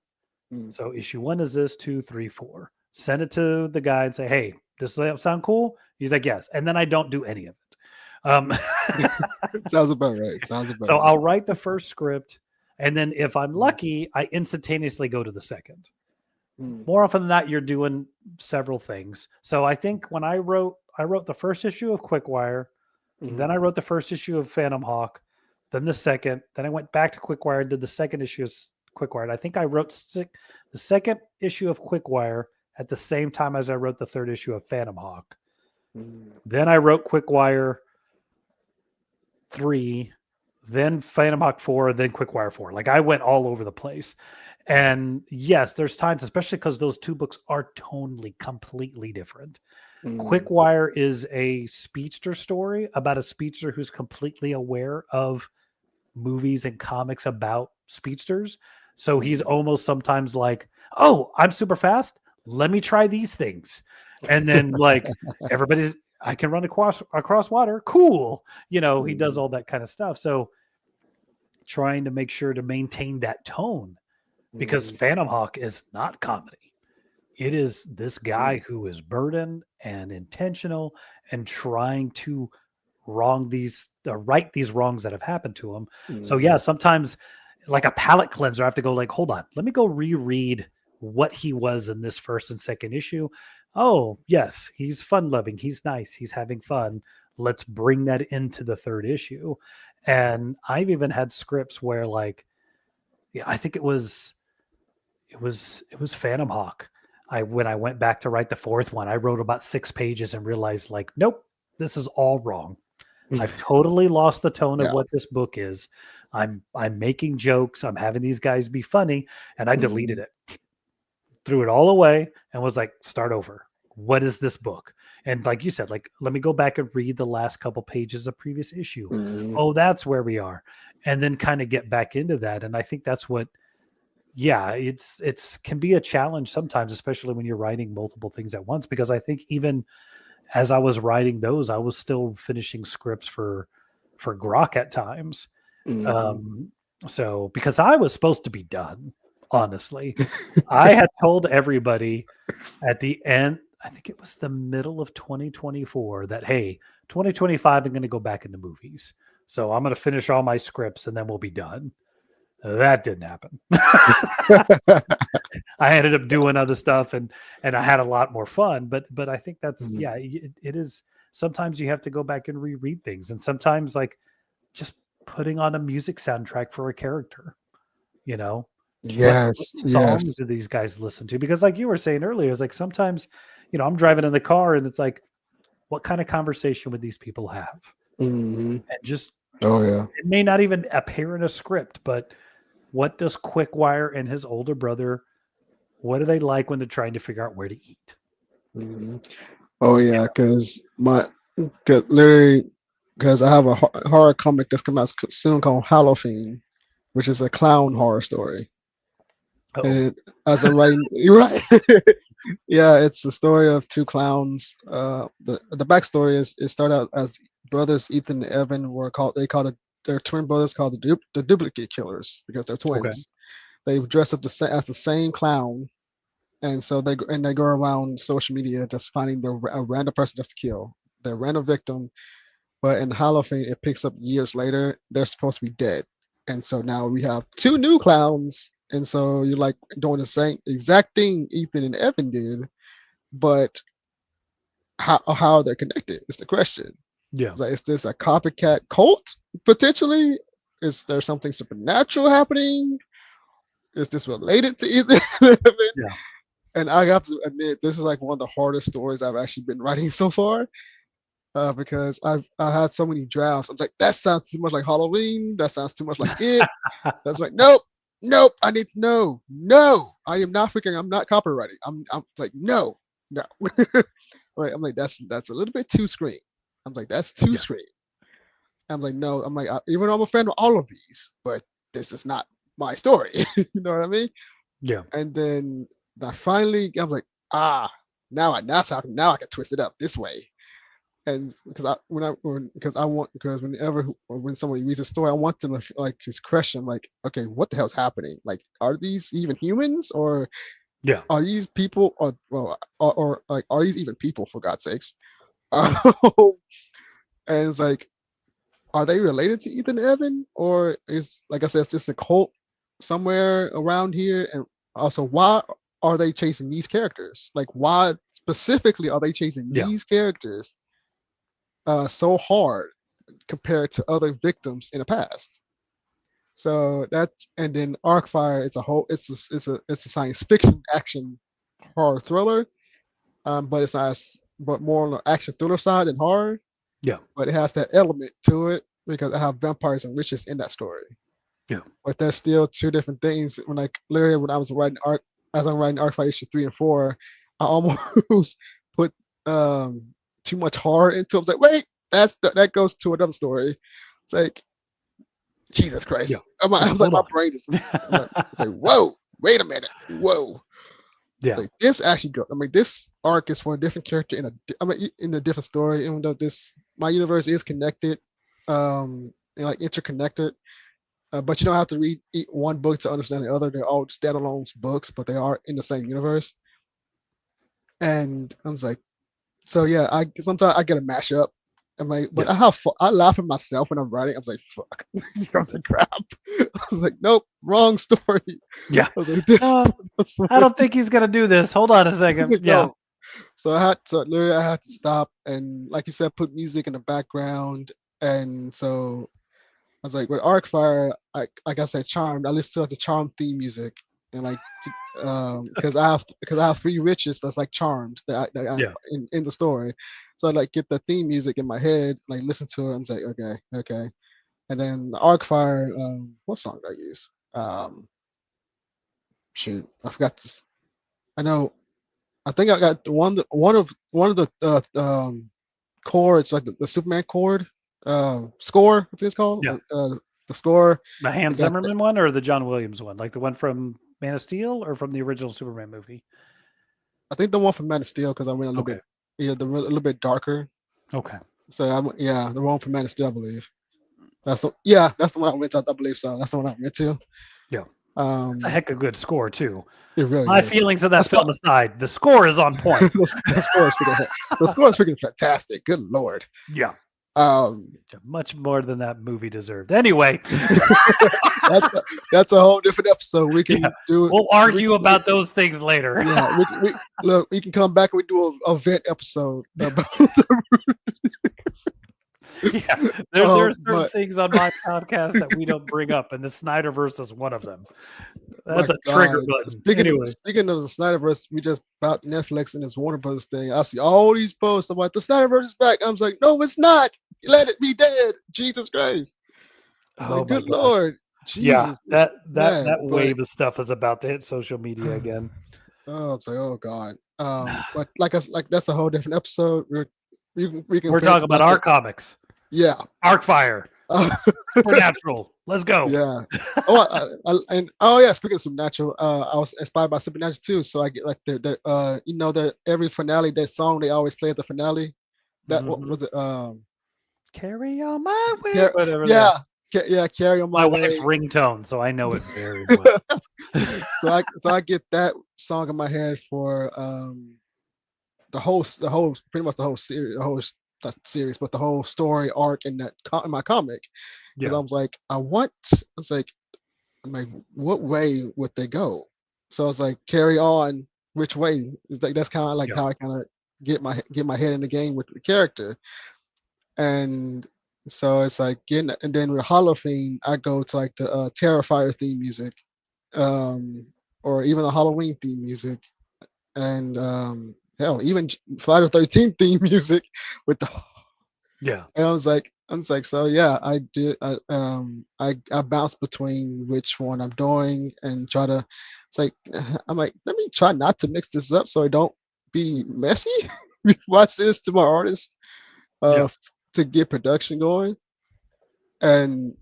Mm. So issue 1 is this, 2, 3, 4. Send it to the guy and say, hey, does that sound cool? He's like, yes. And then I don't do any of it. Sounds about right. Sounds about So right. I'll write the first script. And then if I'm lucky, I instantaneously go to the second. Mm. More often than not, you're doing several things. So I think when I wrote the first issue of Quickwire, then I wrote the first issue of Phantom Hawk, then the second, then I went back to Quickwire and did the second issue of Quickwire. And I think I wrote the second issue of Quickwire at the same time as I wrote the third issue of Phantom Hawk. Then I wrote Quickwire 3, then Phantom Hawk 4, then Quickwire 4. Like I went all over the place. And yes, there's times, especially because those two books are tonally completely different. Quickwire is a speedster story about a speedster who's completely aware of movies and comics about speedsters. So he's almost sometimes like, oh, I'm super fast. Let me try these things. And then like I can run across water. Cool. You know, he does all that kind of stuff. So trying to make sure to maintain that tone because Phantom Hawk is not comedy. It is this guy who is burdened and intentional and trying to right these wrongs that have happened to him. So yeah, sometimes like a palate cleanser, I have to go like, hold on, let me go reread what he was in this first and second issue. Oh yes, he's fun loving. He's nice. He's having fun. Let's bring that into the third issue. And I've even had scripts where like, yeah, I think it was Phantom Hawk. When I went back to write the fourth one, I wrote about 6 pages and realized like, nope, this is all wrong. I've totally lost the tone of Yeah. what this book is. I'm making jokes. I'm having these guys be funny, and I deleted Mhm. it, threw it all away, and was like, start over. What is this book? And like you said, like, let me go back and read the last couple pages of previous issue. Mhm. Oh, that's where we are. And then kind of get back into that. And I think that's what, yeah, it's can be a challenge sometimes, especially when you're writing multiple things at once. Because I think even as I was writing those, I was still finishing scripts for Grok at times. Mhm. Um, so because I was supposed to be done, honestly, I had told everybody at the end, I think it was the middle of 2024, that hey, 2025, I'm going to go back into movies. So I'm going to finish all my scripts and then we'll be done. That didn't happen. I ended up doing other stuff and I had a lot more fun. But I think that's Mhm. yeah, it is. Sometimes you have to go back and reread things, and sometimes like just putting on a music soundtrack for a character. You know, what Yes, yes. songs do these guys listen to? Because like you were saying earlier, it's like sometimes, I'm driving in the car and it's like, what kind of conversation would these people have? Mhm. And just Oh yeah. it may not even appear in a script, but what does Quickwire and his older brother, what do they like when they're trying to figure out where to eat? Mhm. Oh yeah, cause literally, because I have a horror comic that's coming out soon called Halloween, which is a clown horror story. Oh, And as I'm writing, you're right. Yeah, it's the story of two clowns. The backstory is it started out as brothers Ethan and Evan were called. They called it their twin brothers called the duplicate killers because they're okay. twins. They dress up as the same clown, and so they go around social media just finding a random person just to kill, their random victim. But in Halloween, it picks up years later. They're supposed to be dead, and so now we have two new clowns, and so you're like doing the same exact thing Ethan and Evan did, but how are they connected? Is the question. Yeah. It's like, is this a copycat cult potentially? Is there something supernatural happening? Is this related to Ethan? Yeah. And I have to admit, this is like one of the hardest stories I've actually been writing so far. Because I had so many drafts. I'm like, that sounds too much like Halloween. That sounds too much like it. That's like, nope, nope. I need to know. No, I am not freaking. I'm not copywriting. I'm like, no, no. Right. I'm like, that's a little bit too screen. I'm like, that's too Yeah. screen. I'm like, no. I'm like, even though I'm a fan of all of these, but this is not my story. You know what I mean? Yeah. And then I finally, I'm like, ah, now I can twist it up this way. And because I want because whenever or when somebody reads a story, I want them to like just question like, okay, what the hell's happening? Like, are these even humans or Yeah. are these people or like are these even people for God's sakes? And it's like, are they related to Ethan and Evan or is like I said, it's just a cult somewhere around here? And also, why are they chasing these characters? Like, why specifically are they chasing Yeah. these characters so hard compared to other victims in the past? So that and then Arcfire, it's a whole it's a science fiction action horror thriller, but it's not but more on the action thriller side than horror. Yeah. But it has that element to it because I have vampires and witches in that story. Yeah. But there's still two different things. When like literally when I was writing art as I'm writing Arcfire issue 3 and 4, I almost put um too much horror into it. I was like, wait, that goes to another story. It's like Jesus Yeah. Christ. I Like, was like, hold my on. brain is. I'm like, it's like, whoa, wait a minute, whoa. It's Yeah. like this actually go. I mean, this arc is for a different character I mean, in a different story. Even though this my universe is connected, and like interconnected. But you don't have to read one book to understand the other. They're all standalone books, but they are in the same universe. And I was like, so yeah, I sometimes I get a mashup. I'm like, but Yeah. I laugh at myself when I'm writing. I was like, fuck. I was like, crap. I was like, nope, wrong story. Yeah. I was like, this. No, I don't think he's gonna do this. Hold on a I was second. like, Yeah. no. So literally I had to stop and like you said, put music in the background. And so I was like, with Arcfire, like I said, Charmed. I listen to like the Charmed theme music, and like because I have three witches that's like Charmed that I Yeah. in the story. So I like get the theme music in my head, like listen to it and say, okay, okay. And then the Arcfire, what song did I use? Shoot, I forgot this. I know. I think I got one of the chords, like the Superman chord, score. I think it's called. Yeah. The score. The Hans Zimmerman one or the John Williams one, like the one from Man of Steel or from the original Superman movie? I think the one from Man of Steel because I went a little bit, a little bit darker. Okay. So the one from Man of Steel, I believe. That's the one I went to. I believe so. That's the one I went to. Yeah. It's a heck of a good score too. It really My is. feelings of that film aside, the score is on point. the score is freaking fantastic. Good Lord. Yeah. Um, much more than that movie deserved. Anyway, that's a whole different episode. We can do. We'll argue about those things later. Yeah, we can come back and we do a vet episode. About yeah, there are certain things on my podcast that we don't bring up, and the Snyderverse is one of them. That's a trigger button. Speaking of the Snyderverse, we just about Netflix and this Warner Bros. Thing. I see all these posts. I'm like, the Snyderverse is back. I was like, no, it's not. Let it be dead. Jesus Christ. Oh, good Lord. Jesus. Yeah, that wave of stuff is about to hit social media again. Oh, I was like, oh God. But like that's a whole different episode. We're talking about our comics. Yeah. Arcfire. Supernatural. Let's go. Yeah. Speaking of Supernatural, I was inspired by Supernatural too. So I get like the every finale, that song they always play at the finale. That what was it? Carry on my way. Whatever. Yeah. Carry on my way. My wife's ringtone, so I know it very well. so I get that song in my head for pretty much the whole series, but the whole story arc in my comic. Because I was like, what way would they go? So I was like, carry on, which way? It's like that's kind of like how I kind of get my head in the game with the character. And so it's like and then with Halloween, I go to like the Terrifier theme music, or even the Halloween theme music, and hell, even Friday the 13th theme music with the And I was like, so yeah, I do. I bounce between which one I'm doing and try to. It's like I'm like, let me try not to mix this up so I don't be messy. Watch this to my artist, to get production going. And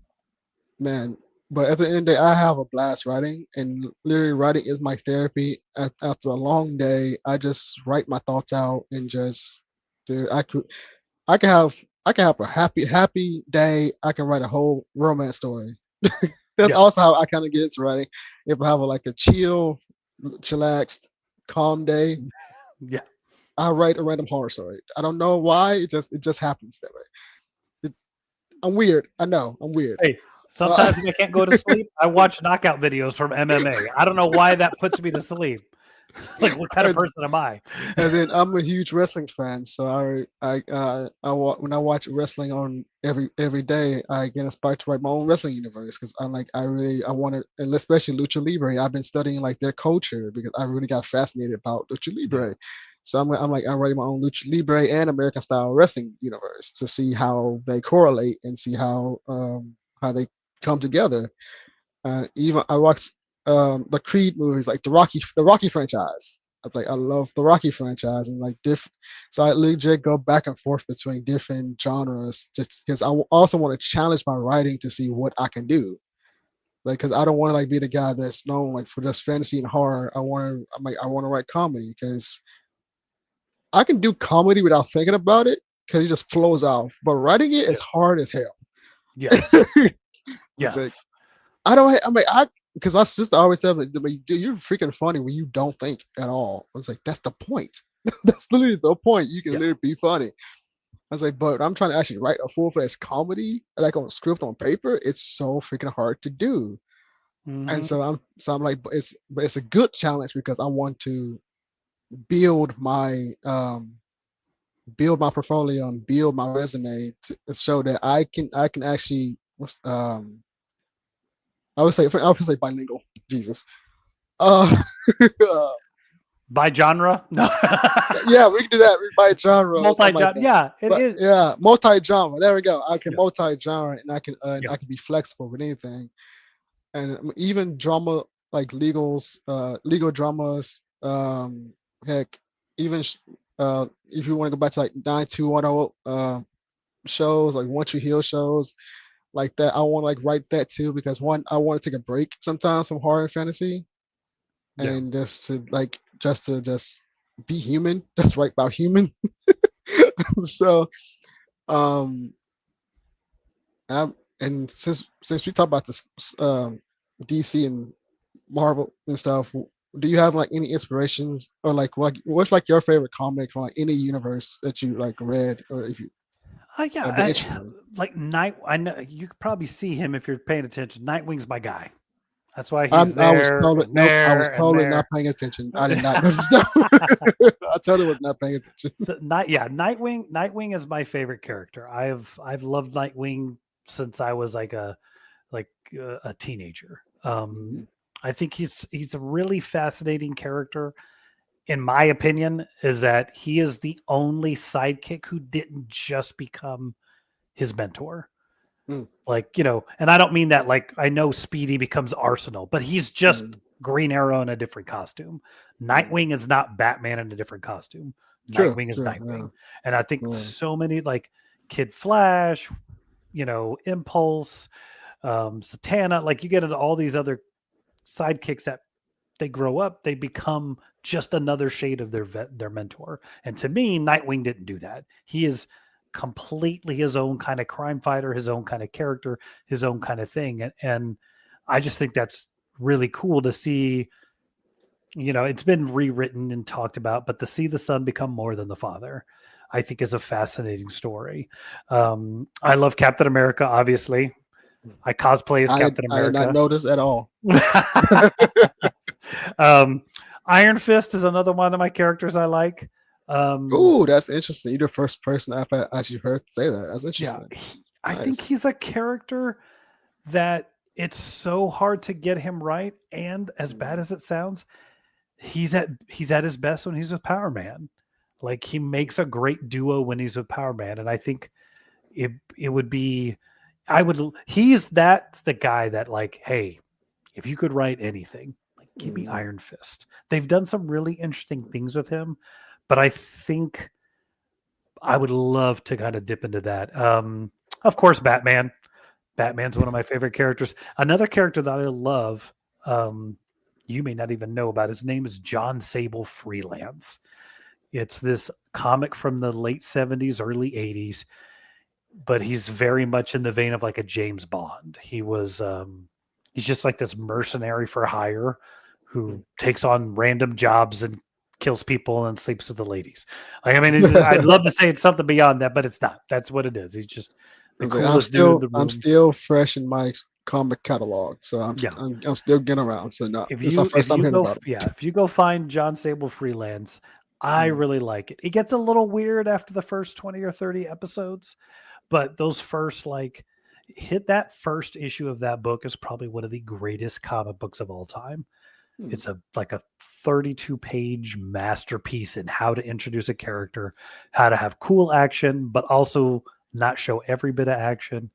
man, but at the end of the day, I have a blast writing, and literally writing is my therapy. After a long day, I just write my thoughts out and just, dude, I can have a happy day. I can write a whole romance story. That's also how I kind of get into writing. If I have a chillaxed, calm day, I write a random horror story. I don't know why. It just happens that way. I'm weird. I know. I'm weird. Hey, sometimes if I can't go to sleep, I watch knockout videos from MMA. I don't know why that puts me to sleep. Like, what kind of person am I? And then I'm a huge wrestling fan, so when I watch wrestling on every day, I get inspired to write my own wrestling universe because I want to, and especially Lucha Libre. I've been studying like their culture because I really got fascinated about Lucha Libre. So I'm writing my own Lucha Libre and American style wrestling universe to see how they correlate and see how they come together. Even I watched the Creed movies, like the Rocky franchise. I was like, I love the Rocky franchise and like different. So I legit go back and forth between different genres just because I also want to challenge my writing to see what I can do. Like, because I don't want to like be the guy that's known like for just fantasy and horror. I want to write comedy because I can do comedy without thinking about it because it just flows off. But writing it is hard as hell. Yes. Yes. Like, because my sister always said, you're freaking funny when you don't think at all. I was like, that's the point. That's literally the point. You can literally be funny. I was like, but I'm trying to actually write a full-fledged comedy, like on a script on paper. It's so freaking hard to do. Mm-hmm. And so I'm like, but it's a good challenge because I want to build my portfolio and build my resume to show that I can actually I would say bilingual. Jesus. By genre? No. Yeah, we can do that by genre or something like Multi-genre. that. Yeah, it But is. yeah, multi-genre. There we go. I can Yeah. multi-genre, and Yeah. I can be flexible with anything. And even drama like legal dramas. Heck, even if you want to go back to like 9210 shows, like Once You Heal shows like that, I want to like write that too because one, I want to take a break sometimes from horror and fantasy, Yeah. and just be human. That's right about human. So um and since we talk about this DC and Marvel and stuff, do you have like any inspirations or like what's like your favorite comic from like any universe that you like read or if you Yeah. have been interested in? Like Night. I know you could probably see him if you're paying attention. Nightwing's my guy. That's why he's I was there totally and nope. I was there and totally not there. paying attention. I did not notice that. I totally was not paying attention. So Nightwing. Nightwing is my favorite character. I've loved Nightwing since I was like a teenager. Mhm. I think he's a really fascinating character. In my opinion, is that he is the only sidekick who didn't just become his mentor. Mm, Like, and I don't mean that like I know Speedy becomes Arsenal, but he's just mm, Green Arrow in a different costume. mm. Nightwing is not Batman in a different costume. True, Nightwing is true. Yeah, Nightwing. And I think yeah. so many like Kid Flash, Impulse, Satana, like you get into all these other sidekicks that they grow up, they become just another shade of their mentor. And to me, Nightwing didn't do that. He is completely his own kind of crime fighter, his own kind of character, his own kind of thing. And I just think that's really cool to see. It's been rewritten and talked about, but to see the son become more than the father, I think is a fascinating story. I love Captain America, obviously. I cosplay as Captain I did not America. notice at all. um, Iron Fist is another one of my characters I like. Ooh, that's interesting. You're the first person I've actually heard say that. That's Yeah, interesting. I think Nice. he's a character that it's so hard to get him right. And as bad Mm, as it sounds, he's at his best when he's with Power Man. Like he makes a great duo when he's with Power Man, and I think it would be he's the guy that like, hey, if you could write anything, like give me mm, Iron Fist. They've done some really interesting things with him, but I think I would love to kind of dip into that. Of course, Batman. Batman's one of my favorite characters. Another character that I love, you may not even know about. His name is John Sable Freelance. It's this comic from the late 70s, early 80s, but he's very much in the vein of like a James Bond. He's just like this mercenary for hire who mm. takes on random jobs and kills people and sleeps with the ladies. Like, I mean, I'd love to say it's something beyond that, but it's not. That's what it is. He's just the I'm saying I'm coolest dude in still the I'm room. still fresh in my comic catalog, so Yeah. I'm still getting around. So no, If it's my you if first time you hearing go about yeah, if you go find John Sable Freelance, I it. really like it. It gets a little weird after the first 20 or 30 episodes, but those first like hit that first issue of that book is probably one of the greatest comic books of all time. Mm, It's a 32-page masterpiece in how to introduce a character, how to have cool action, but also not show every bit of action.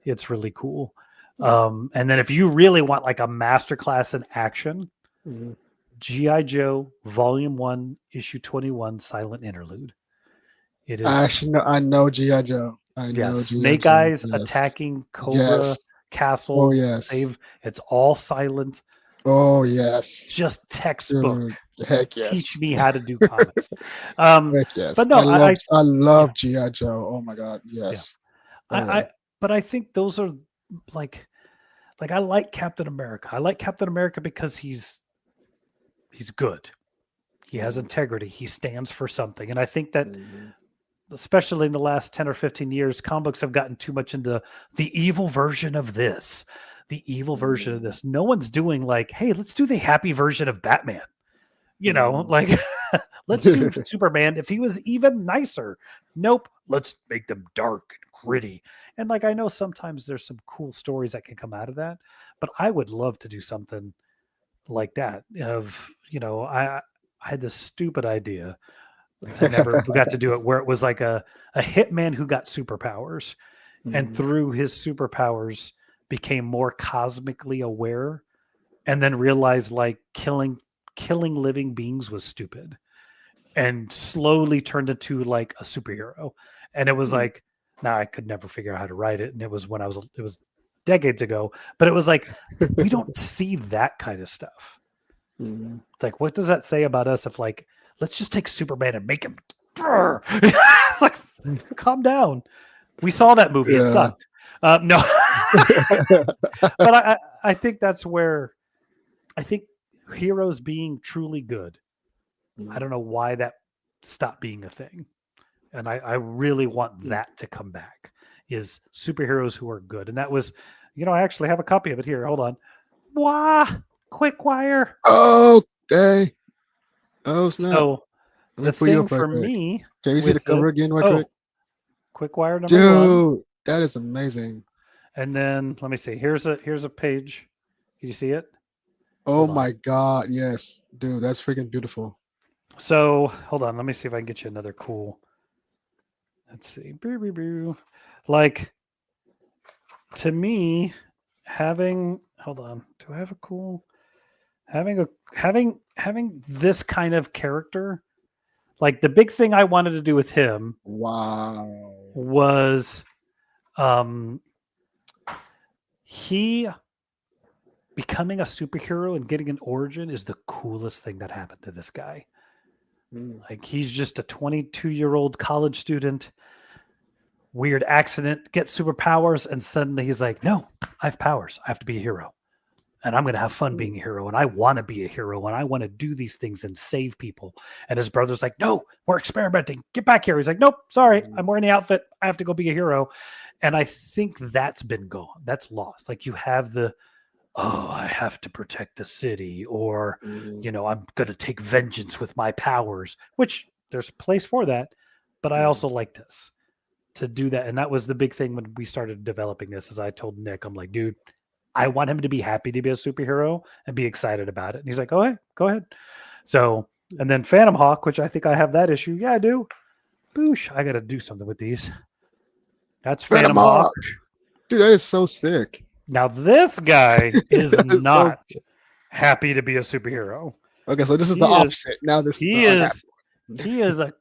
It's really cool. mm, And then if you really want like a masterclass in action, mm. G.I. Joe Volume 1, Issue 21, Silent Interlude. It I is, actually know I know GI Joe. I yeah, know GI Snake Joe. Eyes Yes, attacking Cobra yes. Oh Castle to yes. save. It's all silent, Oh yes. just textbook. Dude, heck Teach yes. me how to do comics. Um, Heck yes. but no, I yeah, love GI Joe. Oh my God. yeah. Yes. Oh I, yeah. I, but I think those are like, I like Captain America. I like Captain America because he's good. He has Mm, integrity. He stands for something. And I think that mm, especially in the last 10 or 15 years, comic books have gotten too much into the evil version of this, the evil version of mm, this. No one's doing like, hey, let's do the happy version of Batman. mm. Like let's do Superman if he was even nicer. Nope. Let's make them dark and gritty. And like I know sometimes there's some cool stories that can come out of that, but I would love to do something like that. I had this stupid idea. I never got to do it where it was like a hitman who got superpowers and through his superpowers became more cosmically aware and then realized like killing living beings was stupid and slowly turned into like a superhero. And it was like, now I could never figure out how to write it. And it was it was decades ago, but it was like, we don't see that kind of stuff. Like, what does that say about us if like, let's just take Superman and make him it's like, calm down. We saw that movie. It sucked. No, but I think that's where I think heroes being truly good. I don't know why that stopped being a thing. And I really want that to come back, is superheroes who are good. And that was, I actually have a copy of it here. Hold on. Wah! Quickwire. Okay. Oh, snap. So the thing for me. Can you see the cover again, right quick? Quickwire number 1. That is amazing. And then let me see. Here's a page. Can you see it? Oh my God, yes. Dude, that's freaking beautiful. So hold on, let me see if I can get you another cool. Let's see. Like, to me, having this kind of character, like the big thing I wanted to do with him was he becoming a superhero and getting an origin is the coolest thing that happened to this guy. Like, he's just a 22-year-old college student, weird accident, gets superpowers, and suddenly he's like, no, I have powers. I have to be a hero. And I'm going to have fun being a hero. And I want to be a hero. And I want to do these things and save people. And his brother's like, no, we're experimenting. Get back here. He's like, nope, sorry. I'm wearing the outfit. I have to go be a hero. And I think that's been gone. That's lost. Like, you have I have to protect the city, or, I'm going to take vengeance with my powers, which there's a place for that. But I also like this, to do that. And that was the big thing when we started developing this, is I told Nick, I'm like, dude, I want him to be happy to be a superhero and be excited about it. And he's like, oh, hey, go ahead. So, and then Phantom Hawk, which I think I have that issue. Yeah, I do. Boosh. I got to do something with these. That's Phantom Hawk. Dude, that is so sick. Now, this guy is not happy to be a superhero. Okay, so this is the opposite. Now he is a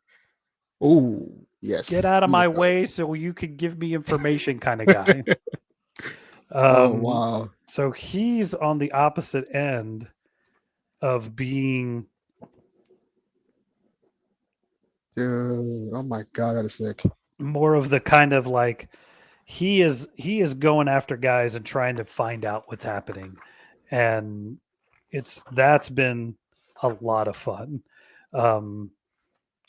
yes. Get out of my way so you can give me information kind of guy. Oh wow. So he's on the opposite end of being. Dude, oh my God, that is sick. More of the kind of like, he is going after guys and trying to find out what's happening, and that's been a lot of fun. Hold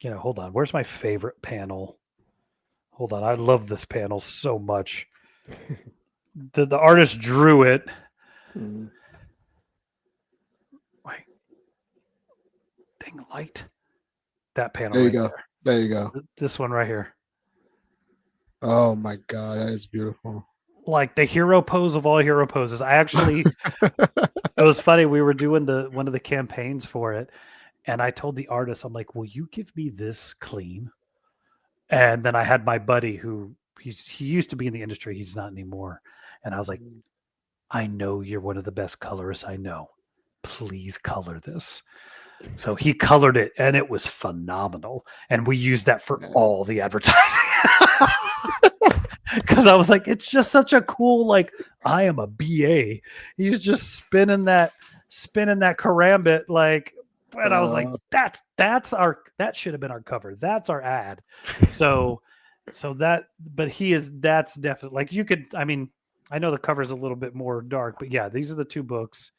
on, where's my favorite panel? Hold on, I love this panel so much. The artist drew it. Wait, dang light. That panel. There you go. There you go. This one right here. Oh my God, that is beautiful. Like the hero pose of all hero poses. I actually, it was funny. We were doing one of the campaigns for it, and I told the artist, I'm like, will you give me this clean? And then I had my buddy who he used to be in the industry. He's not anymore. And I was like, I know you're one of the best colorists I know. Please color this. So he colored it, and it was phenomenal. And we used that for all the advertising. Because I was like, it's just such a cool, like, I am a BA. He's just spinning that karambit, like, and I was like, that should have been our cover. That's our ad. So that's definitely, like, you could, I mean, I know the cover's a little bit more dark, but yeah, these are the two books.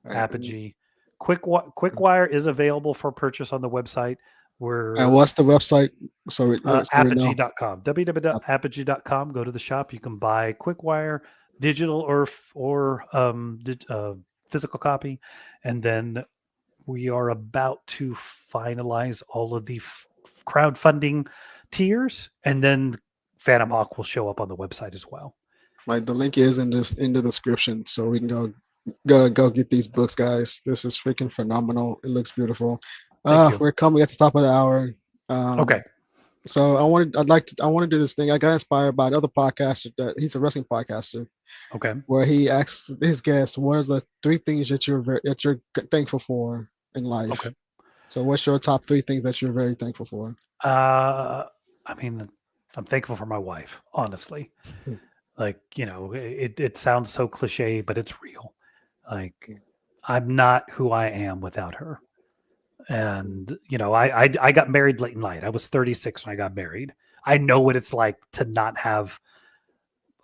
Apogee. Quickwire is available for purchase on the website. And what's the website? So apogee.com. www.apogee.com. Go to the shop. You can buy Quickwire, digital or physical copy. And then we are about to finalize all of the crowdfunding tiers, and then Phantom Hawk will show up on the website as well. Right, the link is in the description, so we can go get these books, guys. This is freaking phenomenal. It looks beautiful. Thank you. We're coming at the top of the hour. Okay. So I want to do this thing. I got inspired by another podcaster that he's a wrestling podcaster Okay. where he asks his guests, what are the three things that that you're thankful for in life? Okay. So what's your top three things that you're very thankful for? I mean, I'm thankful for my wife, honestly. Hmm. Like, it sounds so cliche, but it's real. Like, I'm not who I am without her. And, I got married late in life. I was 36 when I got married. I know what it's like to not have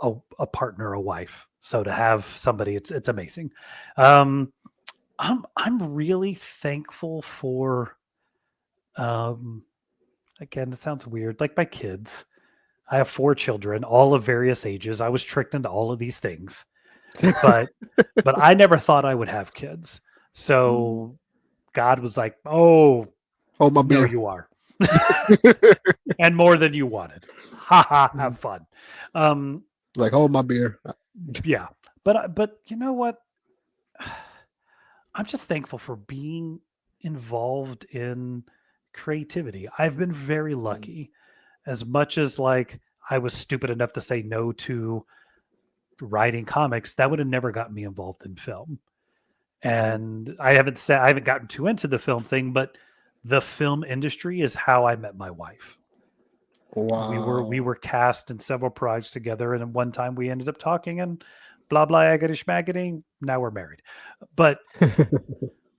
a partner, a wife. So to have somebody, it's amazing. Um, I'm really thankful for, um, again, it sounds weird, like my kids. I have 4 children, all of various ages. I was tricked into all of these things, but I never thought I would have kids. So God was like, "Oh, Hold my no, beer. you are." And more than you wanted. Ha ha, have fun. Like hold my beer. Yeah. But you know what? I'm just thankful for being involved in creativity. I've been very lucky. As much as like I was stupid enough to say no to writing comics, that would have never gotten me involved in film. And I haven't gotten too into the film thing, but the film industry is how I met my wife. We Wow. were cast in several projects together, and one time we ended up talking and blah blah aggity schmaggity. Now we're married. But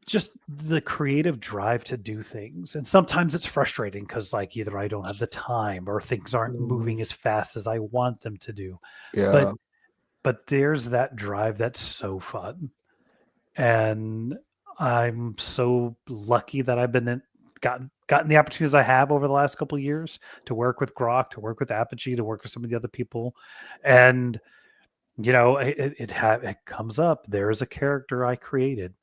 just the creative drive to do things. And sometimes it's frustrating because like either I don't have the time or things aren't moving as fast as I want them to do. But Yeah. there's that drive that's so fun. And I'm so lucky that I've been gotten the opportunities I have over the last couple of years to work with Grok, to work with Apogee, to work with some of the other people. And it comes up. There's a character I created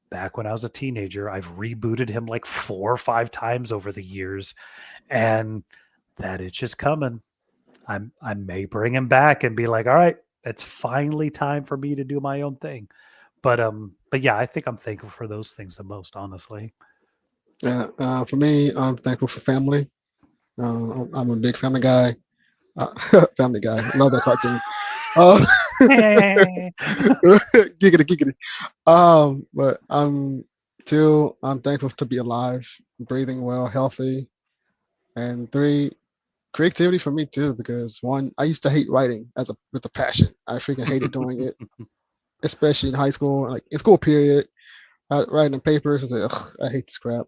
back when I was a teenager. I've rebooted him like 4 or 5 times over the years, and that itch is coming. I may bring him back and be like, all right, it's finally time for me to do my own thing. But yeah, I think I'm thankful for those things the most, honestly. Yeah. For me, I'm thankful for family. I'm a big family guy. Family guy. Love that cartoon. Uh, giggity giggity. But I'm thankful to be alive, breathing well, healthy, and three, creativity for me too. Because one, I used to hate writing with a passion. I freaking hated doing it, especially in high school, like in school period, writing the papers. I was like, ugh, I hate this crap.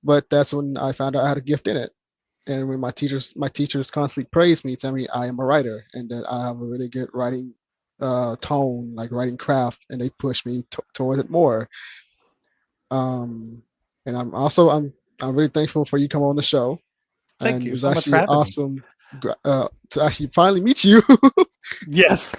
But that's when I found out I had a gift in it. And when my teachers constantly praise me, tell me I am a writer and that I have a really good writing tone, like writing craft, and they push me towards it more. Um, and I'm really thankful for you coming on the show, Thank and it you was so much for actually having me. awesome to actually finally meet you. Yes.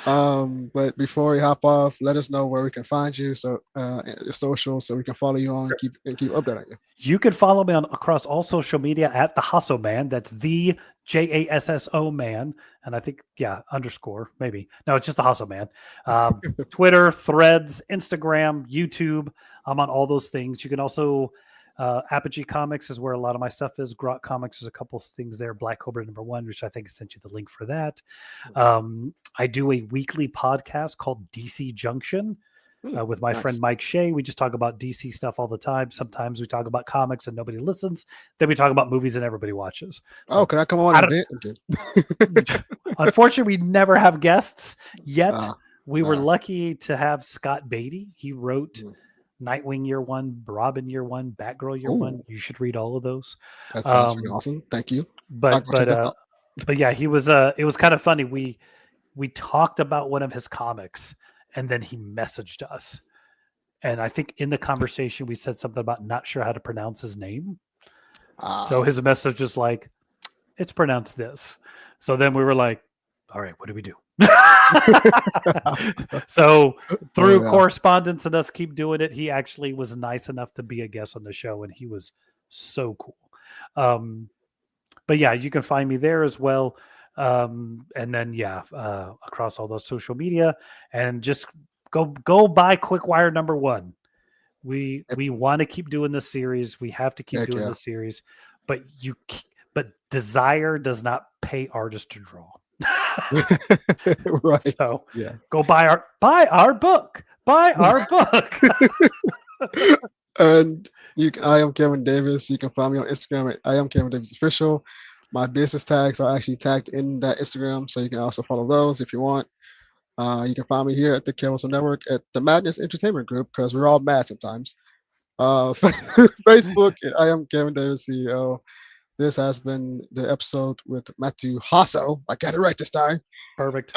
But before we hop off, let us know where we can find you, so your social, so we can follow you on keep updating you. You can follow me across all social media at the Hasso Man. That's the JASSO Man. And I think, yeah, underscore, maybe. No, it's just the Hasso Man. Twitter, Threads, Instagram, YouTube. I'm on all those things. You can also, Apogee Comics is where a lot of my stuff is. Grok Comics is a couple of things there. Black Cobra #1, which I think I sent you the link for that. I do a weekly podcast called DC Junction. With my friend Mike Shea. We just talk about DC stuff all the time. Sometimes we talk about comics and nobody listens. Then we talk about movies and everybody watches. So, can I come on an event? Okay. Unfortunately, we never have guests yet. We were lucky to have Scott Beatty. He wrote Nightwing Year One, Robin Year One, Batgirl Year One. You should read all of those. That sounds really awesome. Thank you. But yeah, he was. It was kind of funny. We talked about one of his comics. And then he messaged us. And I think in the conversation, we said something about not sure how to pronounce his name. So his message is like, it's pronounced this. So then we were like, all right, what do we do? So through correspondence and us keep doing it, he actually was nice enough to be a guest on the show. And he was so cool. But yeah, you can find me there as well. And then across all those social media, and just go buy Quickwire #1. We want to keep doing this series. We have to keep doing this series, but desire does not pay artists to draw. Right. So go buy our book. Buy our book. And I am Kevin Davis. You can find me on Instagram at I am Kevin Davis Official. My business tags are actually tagged in that Instagram, so you can also follow those if you want. You can find me here at the Kevirsyle Network at the Madness Entertainment Group, because we're all mad sometimes. Facebook, I am Kevin Davis, CEO. This has been the episode with Matthew Jasso. I got it right this time. Perfect.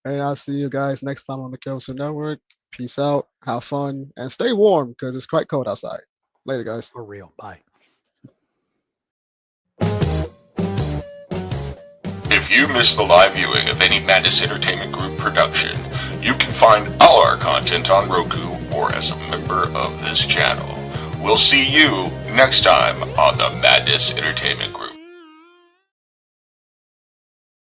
And I'll see you guys next time on the Kevirsyle Network. Peace out, have fun, and stay warm because it's quite cold outside. Later, guys. For real. Bye. If you missed the live viewing of any Madness Entertainment Group production, you can find all our content on Roku or as a member of this channel. We'll see you next time on the Madness Entertainment Group.